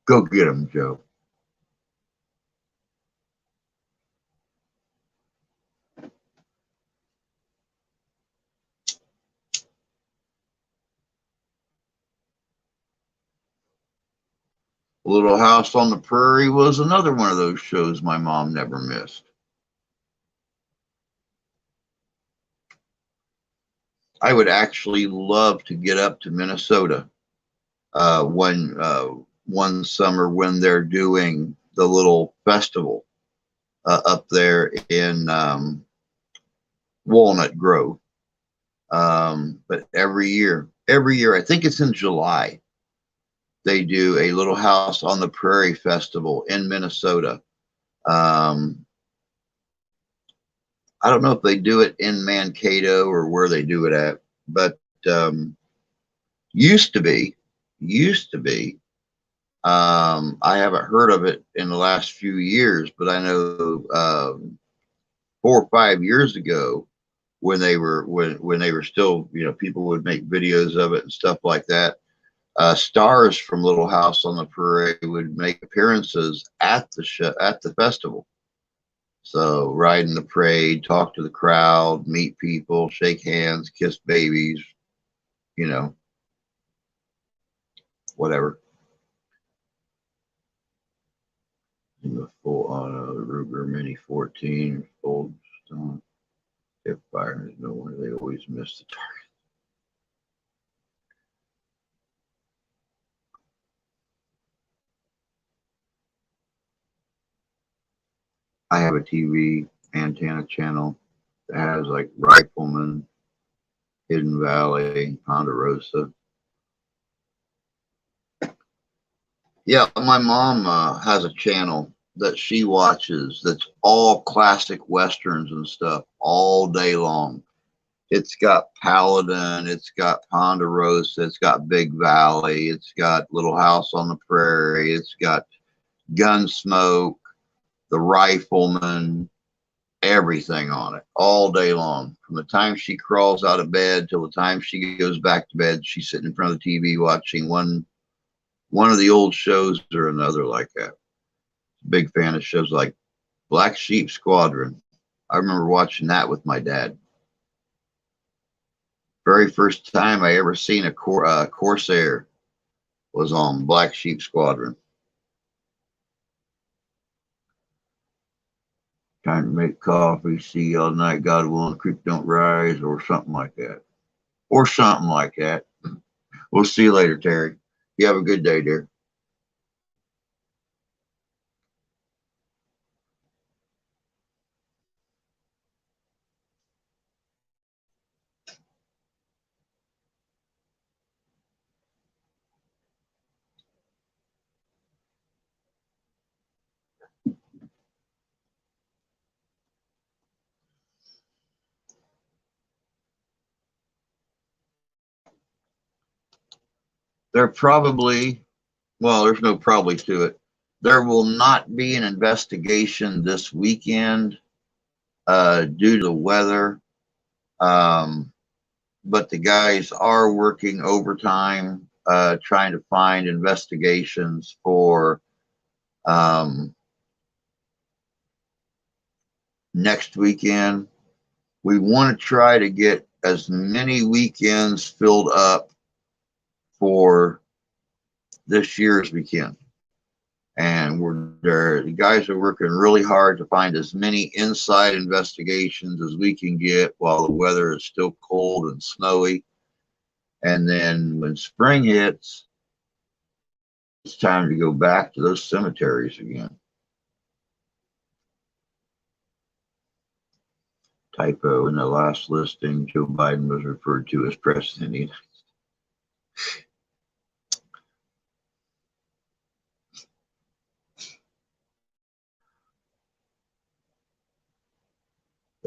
A: Go get them, Joe. Little House on the Prairie was another one of those shows my mom never missed. I would actually love to get up to Minnesota one summer when they're doing the little festival up there in Walnut Grove. But every year, I think it's in July, they do a Little House on the Prairie festival in Minnesota. I don't know if they do it in Mankato or where they do it at, but used to be, used to be. I haven't heard of it in the last few years, but I know 4 or 5 years ago when they were when they were still, you know, people would make videos of it and stuff like that. Stars from Little House on the Prairie would make appearances at the show, at the festival. So ride in the parade, talk to the crowd, meet people, shake hands, kiss babies, you know, whatever. In the full on the Ruger Mini 14, old stone, hip fire, no wonder they always miss the target. I have a TV antenna channel that has like Rifleman, Hidden Valley, Ponderosa. Yeah, my mom has a channel that she watches that's all classic westerns and stuff all day long. It's got Paladin, it's got Ponderosa, it's got Big Valley, it's got Little House on the Prairie, it's got Gunsmoke, The Rifleman, everything on it all day long. From the time she crawls out of bed till the time she goes back to bed, she's sitting in front of the TV watching one of the old shows or another like that. Big fan of shows like Black Sheep Squadron. I remember watching that with my dad. Very first time I ever seen a Corsair was on Black Sheep Squadron. Trying to make coffee, see all night, God willing, the creek don't rise, or something like that. Or something like that. We'll see you later, Terry. You have a good day, dear. There probably, well, there's no probably to it. There will not be an investigation this weekend due to the weather. Um, but the guys are working overtime trying to find investigations for um, next weekend. We want to try to get as many weekends filled up for this year as we can. And we're there. The guys are working really hard to find as many inside investigations as we can get while the weather is still cold and snowy. And then when spring hits, it's time to go back to those cemeteries again. Typo in the last listing, Joe Biden was referred to as president of the United States.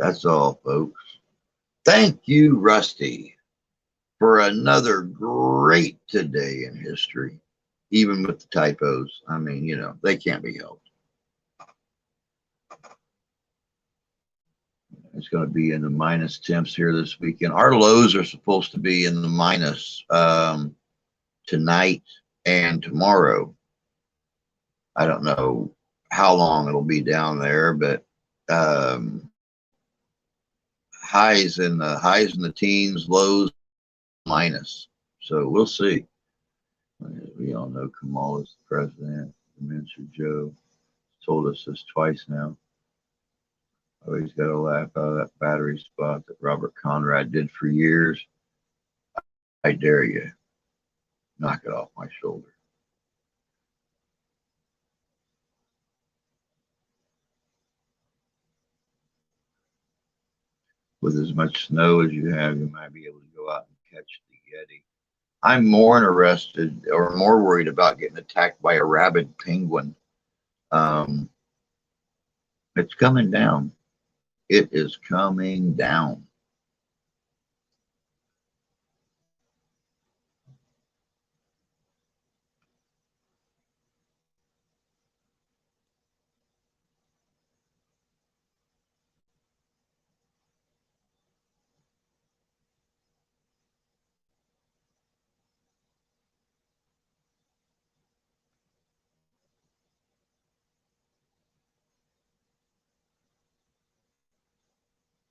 A: That's all, folks. Thank you, Rusty, for another great today in history, even with the typos. I mean, you know, they can't be helped. It's going to be in the minus temps here this weekend. Our lows are supposed to be in the minus tonight and tomorrow. I don't know how long it'll be down there, but highs in the teens, lows minus. So we'll see. As we all know, Kamala's the president. Dementia Joe told us this twice now. Always got to laugh out of that battery spot that Robert Conrad did for years. I dare you, knock it off my shoulder. With as much snow as you have, you might be able to go out and catch the Yeti. I'm more interested or more worried about getting attacked by a rabid penguin. Um, it's coming down. It is coming down.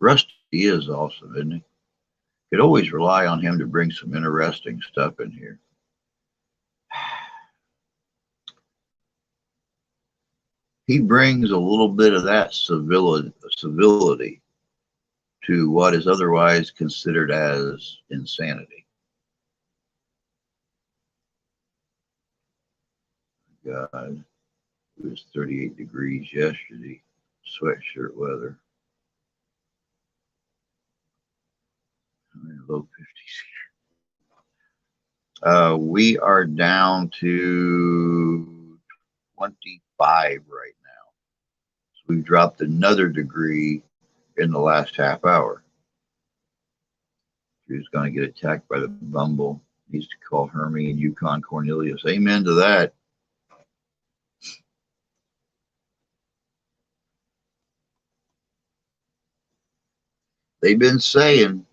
A: Rusty is awesome, isn't he? Could always rely on him to bring some interesting stuff in here. He brings a little bit of that civility to what is otherwise considered as insanity. God, it was 38 degrees yesterday. sweatshirt weather. Low 50s. We are down to 25 right now. So we've dropped another degree in the last half hour. Drew's going to get attacked by the Bumble. Needs to call Hermie and Yukon Cornelius. Amen to that. They've been saying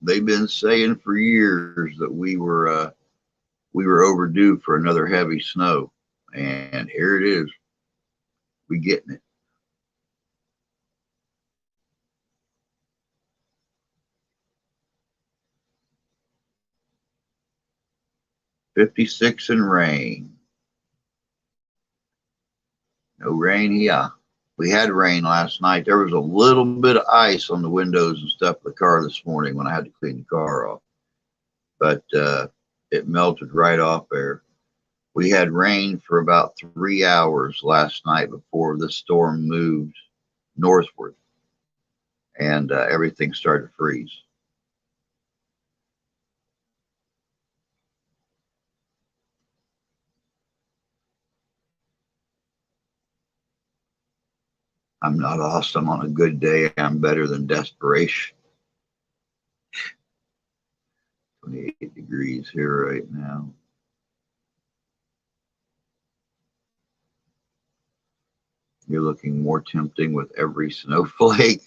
A: for years that we were overdue for another heavy snow, and here it is. We getting it. .56 and rain. No rain here. We had rain last night. There was a little bit of ice on the windows and stuff of the car this morning when I had to clean the car off. But it melted right off there. We had rain for about 3 hours last night before the storm moved northward, and everything started to freeze. I'm not awesome on a good day. I'm better than desperation. 28 degrees here right now. You're looking more tempting with every snowflake.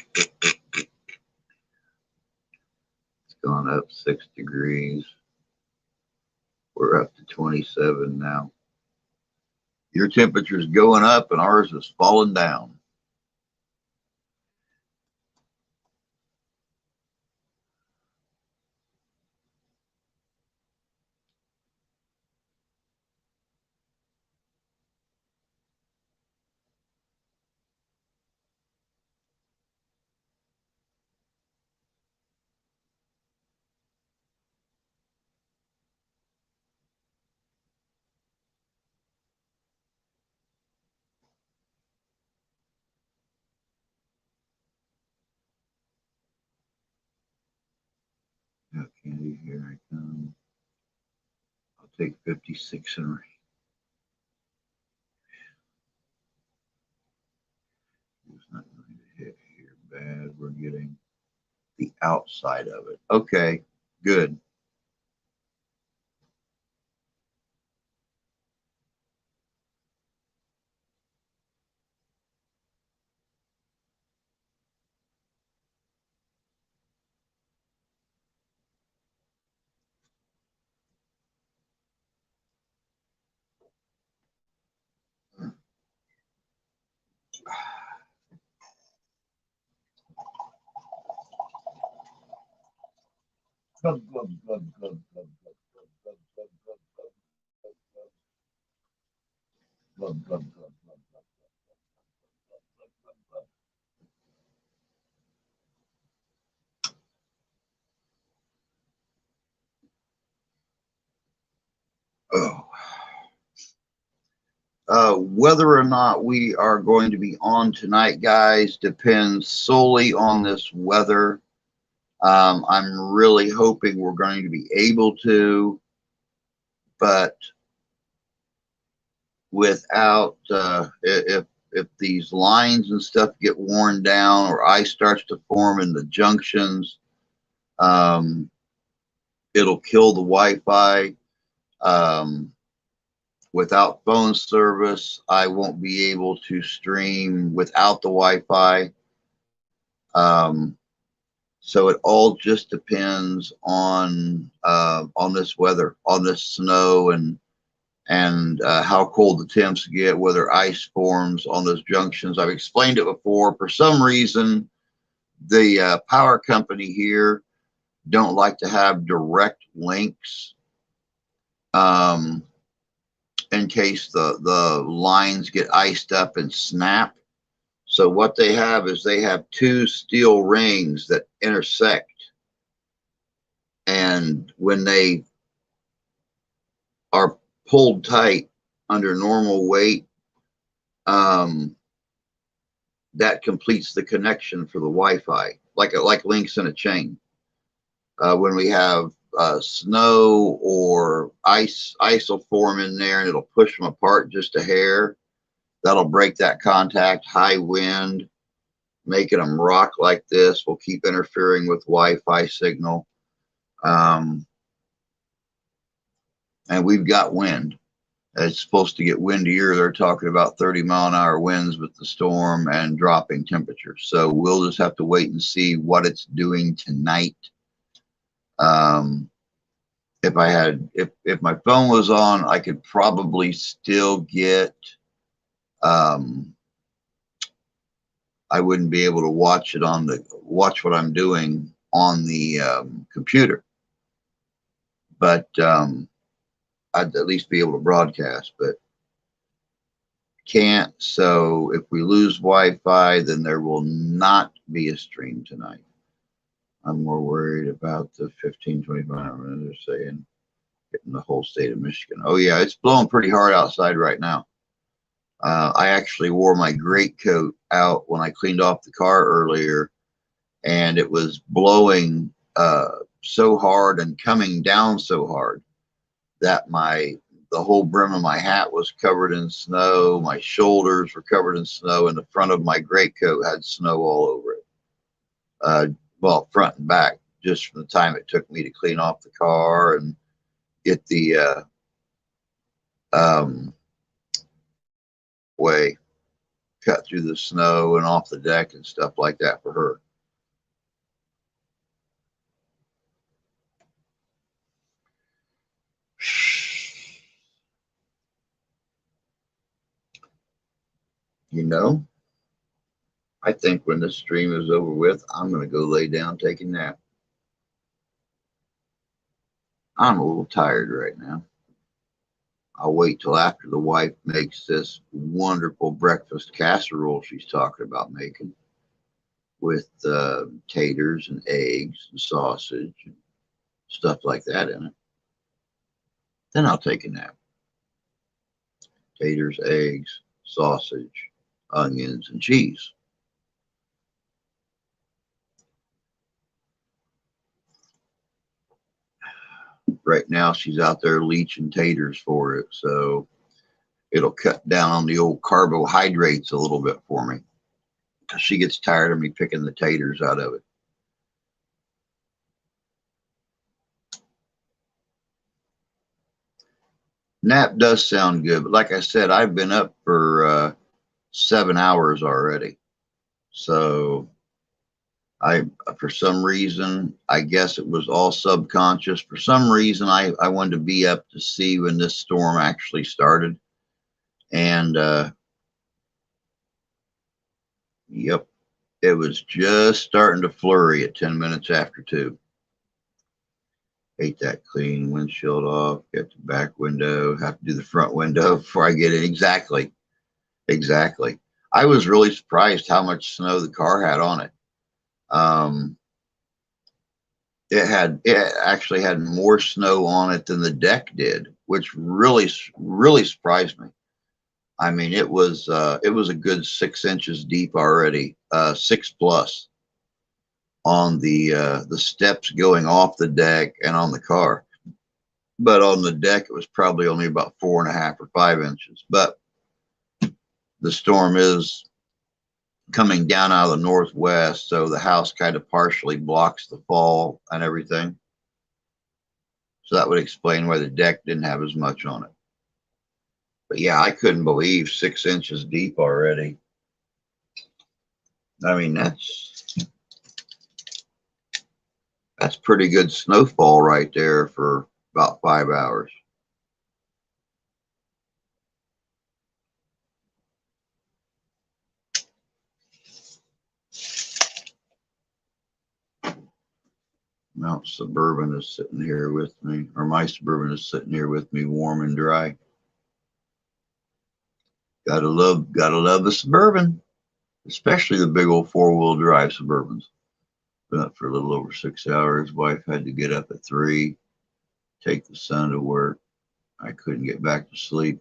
A: It's gone up 6 degrees. We're up to 27 now. Your temperature's going up and ours is falling down. Okay, here I come. I'll take 56 and rain. It's not going to hit here bad. We're getting the outside of it. Okay, good. Oh. Whether or not we are going to be on tonight, guys, depends solely on this weather. I'm really hoping we're going to be able to, but without if these lines and stuff get worn down or ice starts to form in the junctions, it'll kill the Wi-Fi. Without phone service, I won't be able to stream without the Wi-Fi. So it all just depends on this weather, on this snow, and how cold the temps get, whether ice forms on those junctions. I've explained it before. For some reason, the power company here don't like to have direct links in case the lines get iced up and snap. So what they have is they have 2 steel rings that intersect. And when they are pulled tight under normal weight, that completes the connection for the Wi-Fi, like links in a chain. When we have snow or ice will form in there and it'll push them apart just a hair. That'll break that contact. High wind, making them rock like this, will keep interfering with Wi-Fi signal. And we've got wind. It's supposed to get windier. They're talking about 30-mile-an-hour winds with the storm and dropping temperatures. So we'll just have to wait and see what it's doing tonight. If my phone was on, I could probably still get. I wouldn't be able to watch what I'm doing on the computer, but I'd at least be able to broadcast, but can't. So if we lose Wi-Fi, then there will not be a stream tonight. I'm more worried about the 15, 25 minutes, they're saying, getting the whole state of Michigan. Oh yeah, it's blowing pretty hard outside right now. I actually wore my greatcoat out when I cleaned off the car earlier, and it was blowing so hard and coming down so hard that the whole brim of my hat was covered in snow. My shoulders were covered in snow, and the front of my greatcoat had snow all over it. Well, front and back, just from the time it took me to clean off the car and get the way cut through the snow and off the deck and stuff like that for her. You know, I think when this stream is over with, I'm going to go lay down, take a nap. I'm a little tired right now. I'll wait till after the wife makes this wonderful breakfast casserole she's talking about making with taters and eggs and sausage and stuff like that in it. Then I'll take a nap. Taters, eggs, sausage, onions, and cheese. Right now she's out there leaching taters for it, so it'll cut down on the old carbohydrates a little bit for me, because she gets tired of me picking the taters out of it. Nap does sound good, but like I said, I've been up for 7 hours already. So for some reason, I guess it was all subconscious. For some reason, I wanted to be up to see when this storm actually started. And yep, it was just starting to flurry at 10 minutes after 2. Hate that clean windshield off, get the back window, have to do the front window before I get in. Exactly. I was really surprised how much snow the car had on it. It actually had more snow on it than the deck did, which really surprised me. I mean, it was a good 6 inches deep already, 6+ on the steps going off the deck and on the car. But on the deck, it was probably only about 4.5 or 5 inches. But the storm is coming down out of the northwest, so the house kind of partially blocks the fall and everything. So that would explain why the deck didn't have as much on it. But yeah, I couldn't believe 6 inches deep already. I mean, that's pretty good snowfall right there for about 5 hours. Mount Suburban is sitting here with me, or my Suburban is sitting here with me, warm and dry. Gotta love the Suburban, especially the big old 4-wheel drive Suburbans. Been up for a little over 6 hours. Wife had to get up at 3, take the son to work. I couldn't get back to sleep.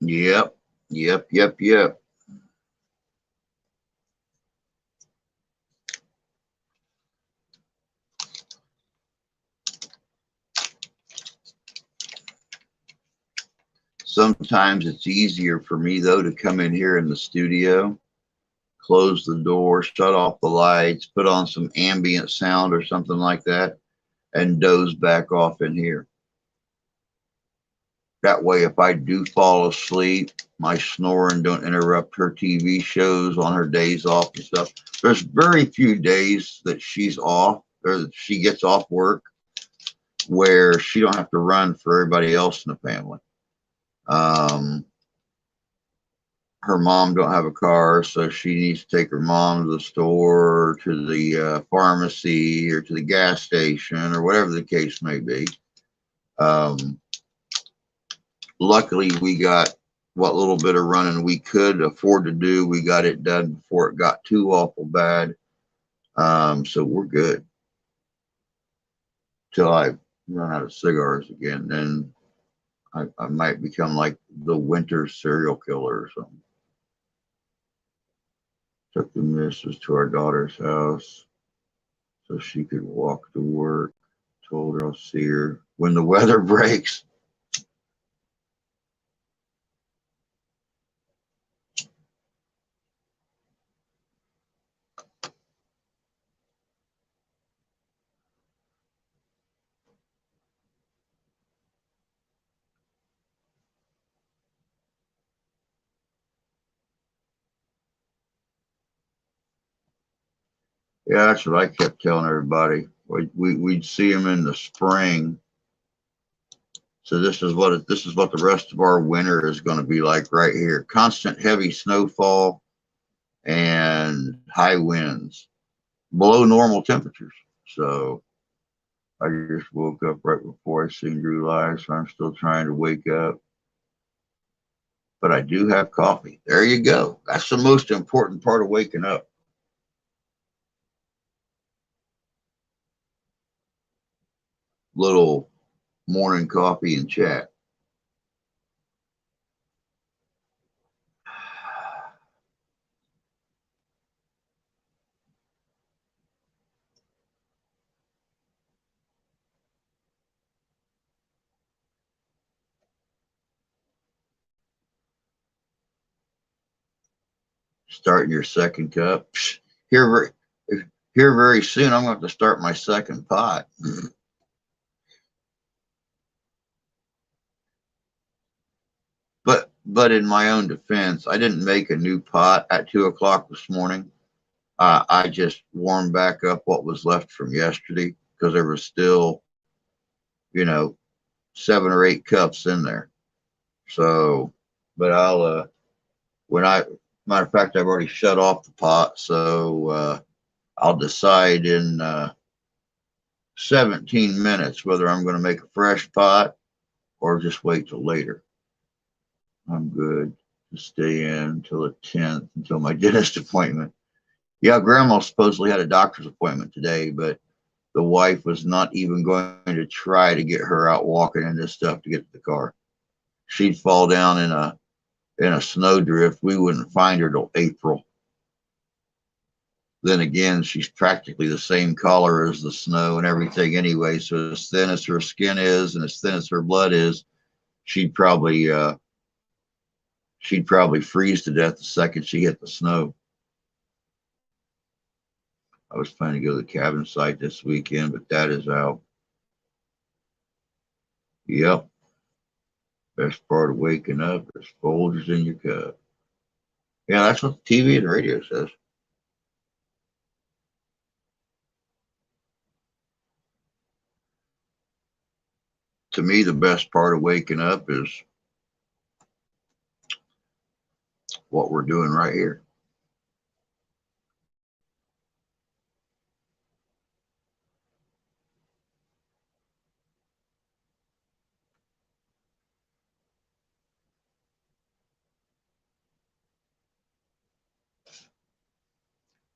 A: Yep. Yep. Yep. Yep. Sometimes it's easier for me though to come in here in the studio, close the door, shut off the lights, put on some ambient sound or something like that, and doze back off in here. That way, if I do fall asleep, my snoring don't interrupt her TV shows on her days off and stuff. There's very few days that she's off or that she gets off work where she don't have to run for everybody else in the family. Um, Her mom don't have a car, so she needs to take her mom to the store or to the pharmacy or to the gas station or whatever the case may be. Um, Luckily, we got what little bit of running we could afford to do. We got it done before it got too awful bad. So we're good till I run out of cigars again. Then I might become like the winter serial killer or something. Took the missus to our daughter's house so she could walk to work. Told her I'll see her when the weather breaks. Yeah, that's what I kept telling everybody. We'd see them in the spring. So this is what the rest of our winter is going to be like right here. Constant heavy snowfall and high winds, below normal temperatures. So I just woke up right before I seen Drew live, so I'm still trying to wake up. But I do have coffee. There you go. That's the most important part of waking up. Little morning coffee and chat. Starting your second cup. Here very, here very soon, I'm going to have to start my second pot. But in my own defense, I didn't make a new pot at 2 o'clock this morning. I just warmed back up what was left from yesterday because there was still, you know, 7 or 8 cups in there. So, but when I, matter of fact, I've already shut off the pot. So, I'll decide in 17 minutes whether I'm going to make a fresh pot or just wait till later. I'm good to stay in until the 10th, until my dentist appointment. Yeah, grandma supposedly had a doctor's appointment today, but the wife was not even going to try to get her out walking into stuff to get to the car. She'd fall down in a snowdrift. We wouldn't find her till April. Then again, she's practically the same color as the snow and everything anyway. So as thin as her skin is and as thin as her blood is, she'd probably freeze to death the second she hit the snow. I was planning to go to the cabin site this weekend, but that is out. Yep. Best part of waking up is Folgers in your cup. Yeah, that's what the TV and radio says. To me, the best part of waking up is what we're doing right here.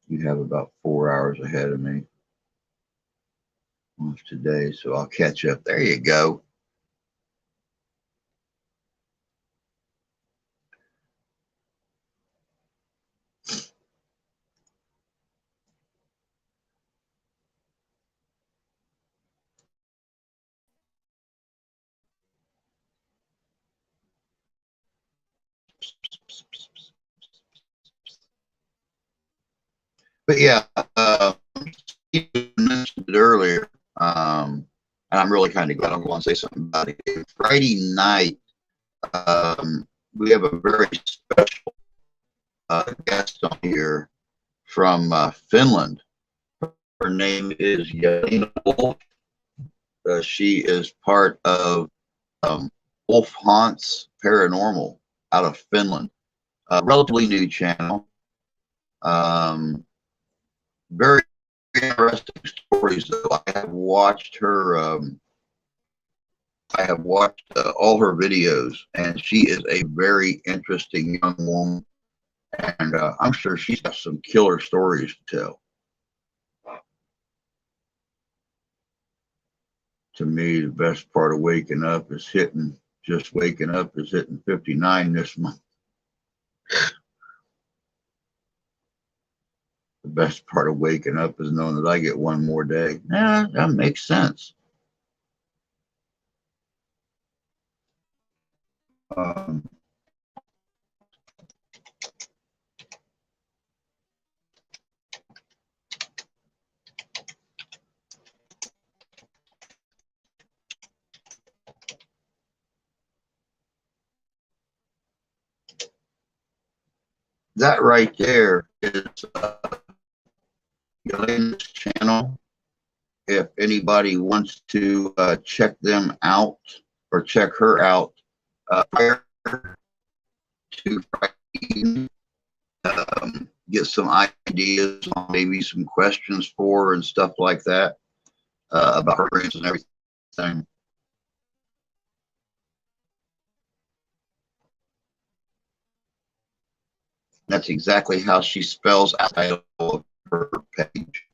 A: You have about 4 hours ahead of me today, so I'll catch up. There you go. But yeah, you mentioned it earlier, and I'm really kind of glad I'm going to say something about it. Friday night, we have a very special guest on here from Finland. Her name is Jelena Wolf. She is part of Wolf Haunts Paranormal out of Finland. Relatively new channel. Very interesting stories, though. I have watched her. I have watched all her videos, and she is a very interesting young woman, and I'm sure she's got some killer stories to tell. To me, the best part of waking up is hitting. Just waking up is hitting 59 this month. The best part of waking up is knowing that I get one more day. Yeah, that makes sense. That right there is Yelena's channel. If anybody wants to check them out or check her out prior to Friday, get some ideas on maybe some questions for her and stuff like that about her experience and everything. That's exactly how she spells out the title of her page.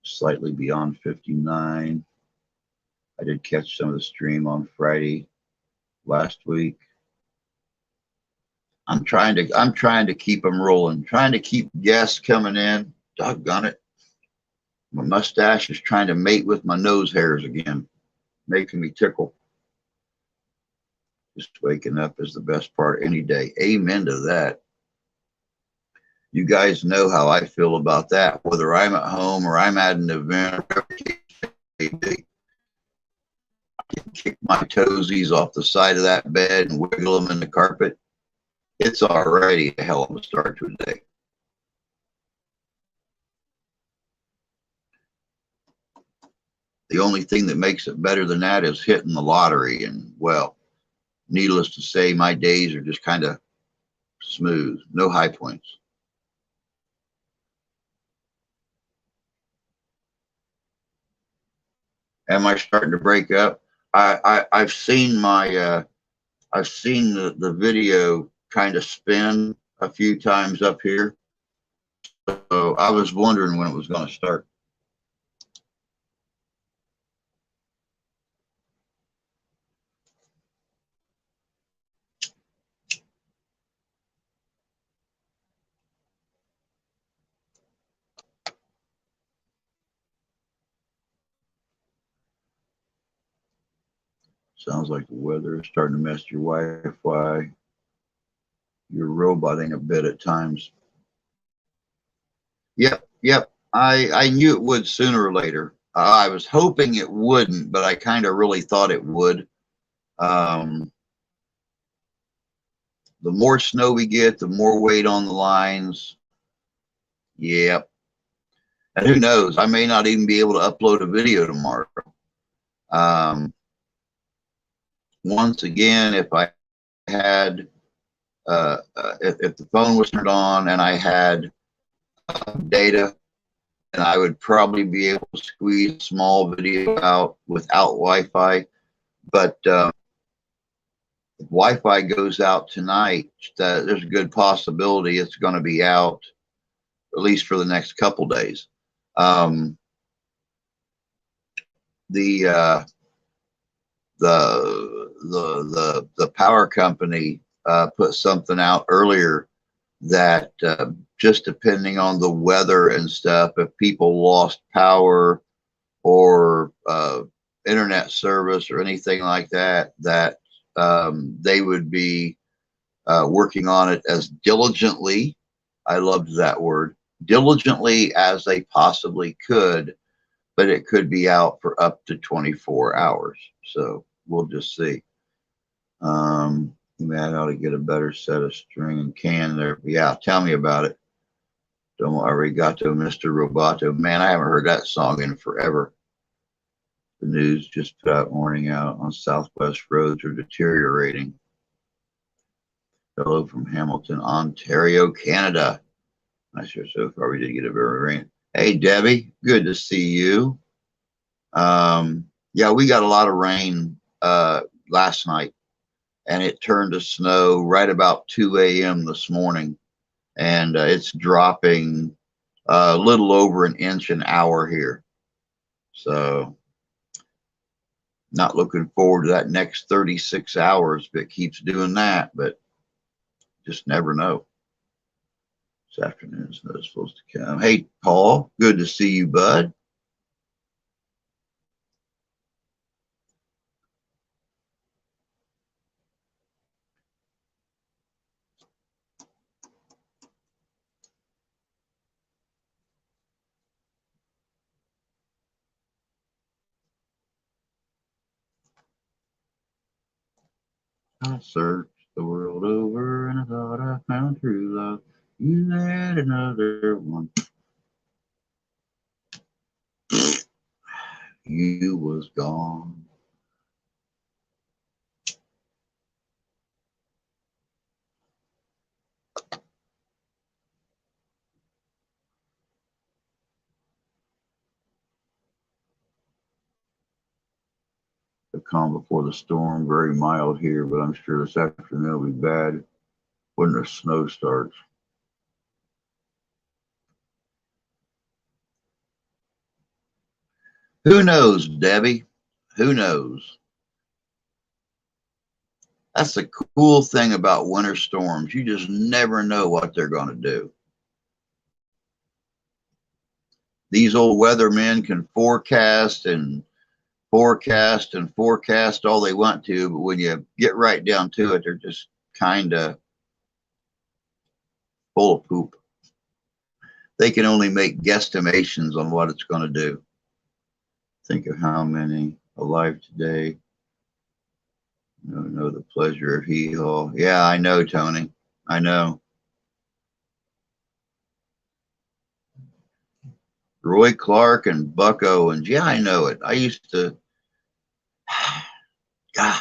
A: Slightly beyond 59. I did catch some of the stream on Friday last week. I'm trying to keep them rolling, trying to keep guests coming in. Doggone it. My mustache is trying to mate with my nose hairs again, making me tickle. Just waking up is the best part any day. Amen to that. You guys know how I feel about that, whether I'm at home or I'm at an event or whatever it may be. I can kick my toesies off the side of that bed and wiggle them in the carpet. It's already a hell of a start to a day. The only thing that makes it better than that is hitting the lottery. And, well, needless to say, my days are just kind of smooth, no high points. Am I starting to break up? I've seen my I've seen the video kind of spin a few times up here, so I was wondering when it was going to start. Sounds like the weather is starting to mess your Wi-Fi. You're roboting a bit at times. Yep. I knew it would sooner or later. I was hoping it wouldn't, but I kind of really thought it would. The more snow we get, the more weight on the lines. Yep. And who knows? I may not even be able to upload a video tomorrow. Once again, if I had, if the phone was turned on and I had data, and I would probably be able to squeeze a small video out without Wi-Fi. But if Wi-Fi goes out tonight, there's a good possibility it's going to be out at least for the next couple days. The power company put something out earlier that just depending on the weather and stuff, if people lost power or internet service or anything like that, that they would be working on it as diligently I loved that word. Diligently as they possibly could, but it could be out for up to 24 hours. So we'll just see. Man, I ought to get a better set of string and can there. Yeah, tell me about it. Domo Arigato, Mr. Roboto. Man, I haven't heard that song in forever. The news just put out warning out on Southwest roads are deteriorating. Hello from Hamilton, Ontario, Canada. Not sure so far we did get a very rain. Hey, Debbie, good to see you. Yeah, we got a lot of rain last night, and it turned to snow right about 2 a.m. this morning, and it's dropping a little over an inch an hour here. So not looking forward to that next 36 hours if it keeps doing that, but just never know. This afternoon's not supposed to come. Hey, Paul, good to see you, bud. I searched the world over and I thought I found true love. You had another one. You was gone. The calm before the storm, very mild here, but I'm sure this afternoon will be bad when the snow starts. Who knows, Debbie? Who knows? That's the cool thing about winter storms. You just never know what they're going to do. These old weathermen can forecast and forecast and forecast all they want to, but when you get right down to it, they're just kind of full of poop. They can only make guesstimations on what it's going to do. Think of how many alive today. No, the pleasure of hee haw. Yeah, I know, Tony. I know. Roy Clark and Buck Owens. Yeah, I know it. I used to. God.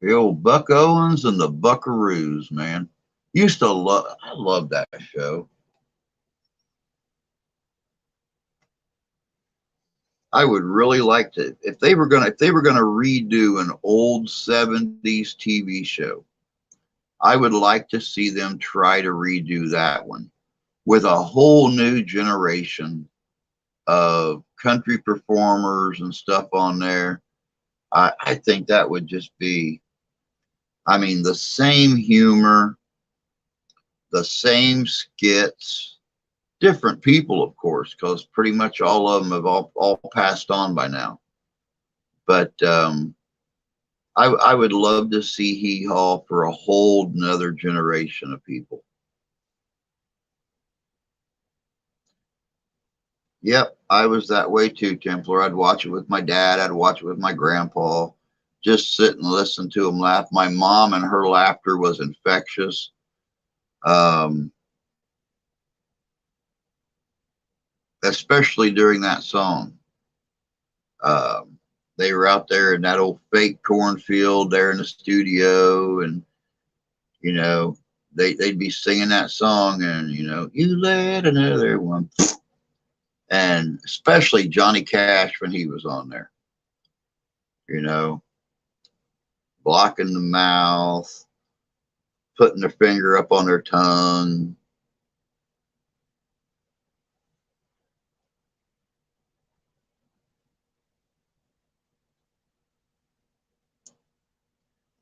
A: The old Buck Owens and the Buckaroos, man. Used to love. I love that show. I would really like to if they were gonna redo an old 70s TV show. I would like to see them try to redo that one with a whole new generation of country performers and stuff on there. I think that would just be, I mean, the same humor, the same skits, different people, of course, because pretty much all of them have all passed on by now. But I would love to see Hee Haw for a whole nother generation of people. Yep, I was that way too, Templar. I'd watch it with my dad. I'd watch it with my grandpa. Just sit and listen to them laugh. My mom and her laughter was infectious. Um, Especially during that song. They were out there in that old fake cornfield there in the studio, and you know they'd be singing that song, and you let another one, and especially Johnny Cash when he was on there, you know, blocking the mouth, putting their finger up on their tongue.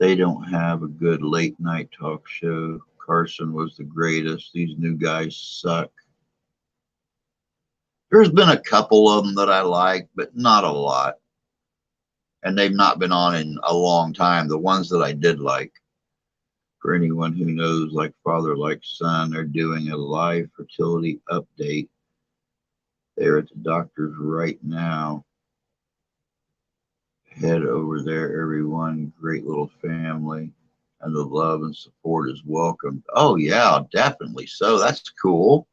A: They don't have a good late night talk show. Carson was the greatest. These new guys suck. There's been a couple of them that I like, but not a lot. And they've not been on in a long time. The ones that I did like. For anyone who knows, like father, like son, they're doing a live fertility update. They're at the doctor's right now. Head over there, everyone. Great little family. And the love and support is welcome. Oh, yeah, definitely so. That's cool.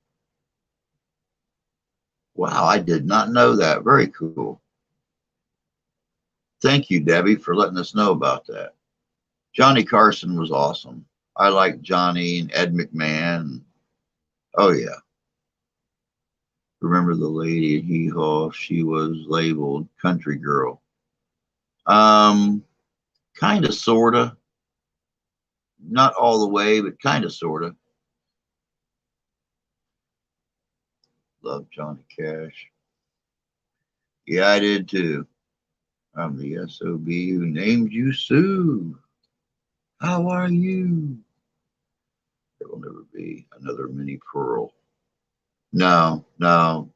A: Wow, I did not know that. Very cool. Thank you, Debbie, for letting us know about that. Johnny Carson was awesome. I like Johnny and Ed McMahon. Oh, yeah. Remember the lady at Hee Haw? She was labeled country girl. Kind of, sort of. Not all the way, but kind of, sort of. Love Johnny Cash. Yeah, I did too. I'm the SOB who named you Sue. How are you? There will never be another Minnie Pearl. No, no.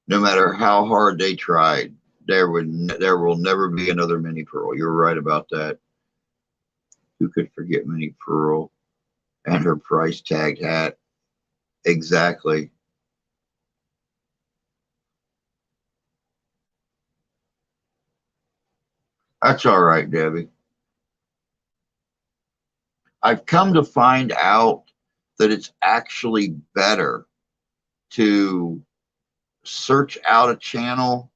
A: No matter how hard they tried, there will never be another Minnie Pearl. You're right about that. Who could forget Minnie Pearl and her price tagged hat? Exactly. That's all right, Debbie. I've come to find out that it's actually better to search out a channel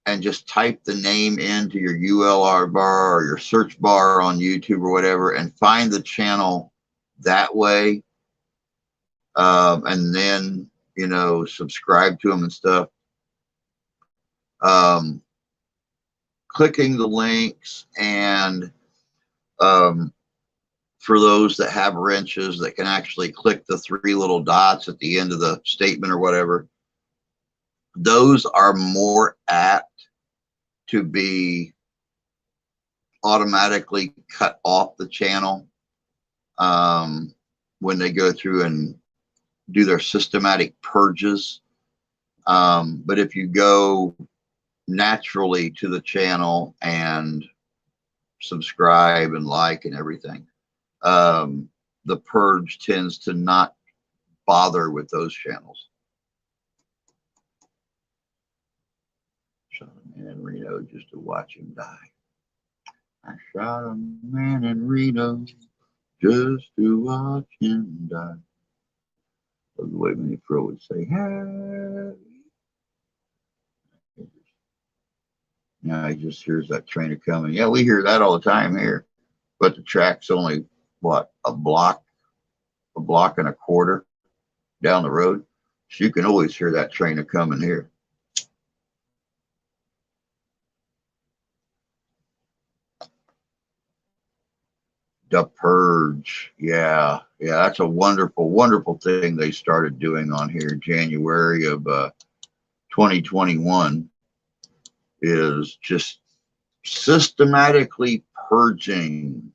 A: and just type the name into your ULR bar or your search bar on YouTube or whatever and find the channel that way. And then, you know, subscribe to them and stuff. Clicking the links and for those that have wrenches that can actually click the 3 little dots at the end of the statement or whatever, those are more apt to be automatically cut off the channel when they go through and do their systematic purges. But if you go naturally to the channel and subscribe and like and everything, the purge tends to not bother with those channels. Shot a man in Reno just to watch him die. I shot a man in Reno just to watch him die. That's the way Minnie Pearl would say, hey. Now he just hears that train coming. Yeah, we hear that all the time here. But the track's only, what, a block and a quarter down the road. So you can always hear that train coming here. The Purge. Yeah, that's a wonderful, wonderful thing they started doing on here January of 2021 is just systematically purging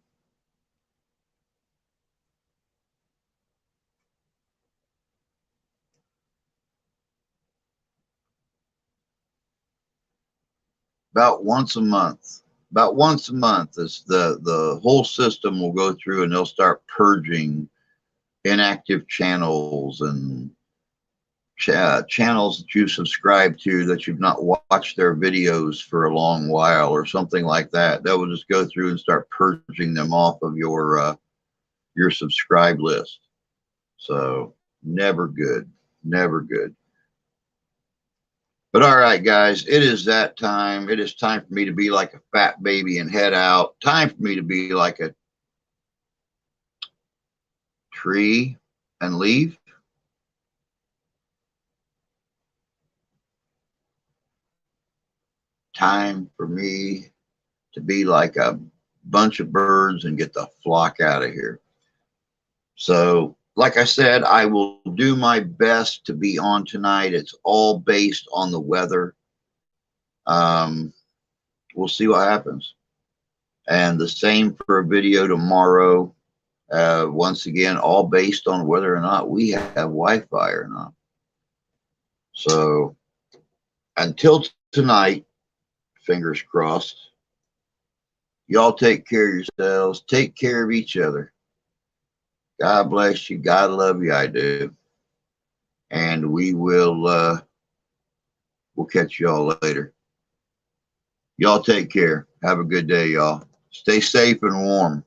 A: about once a month. About once a month is the whole system will go through and they'll start purging inactive channels and channels that you subscribe to that you've not watched their videos for a long while or something like that. They will just go through and start purging them off of your subscribe list. So never good, never good. But all right, guys, it is that time. It is time for me to be like a fat baby and head out. Time for me to be like a tree and leave. Time for me to be like a bunch of birds and get the flock out of here. So, like I said, I will do my best to be on tonight. It's all based on the weather. We'll see what happens. And the same for a video tomorrow. Once again, all based on whether or not we have Wi-Fi or not. So until tonight, fingers crossed, y'all take care of yourselves. Take care of each other. God bless you. God love you. I do. And we'll catch y'all later. Y'all take care. Have a good day, y'all. Stay safe and warm.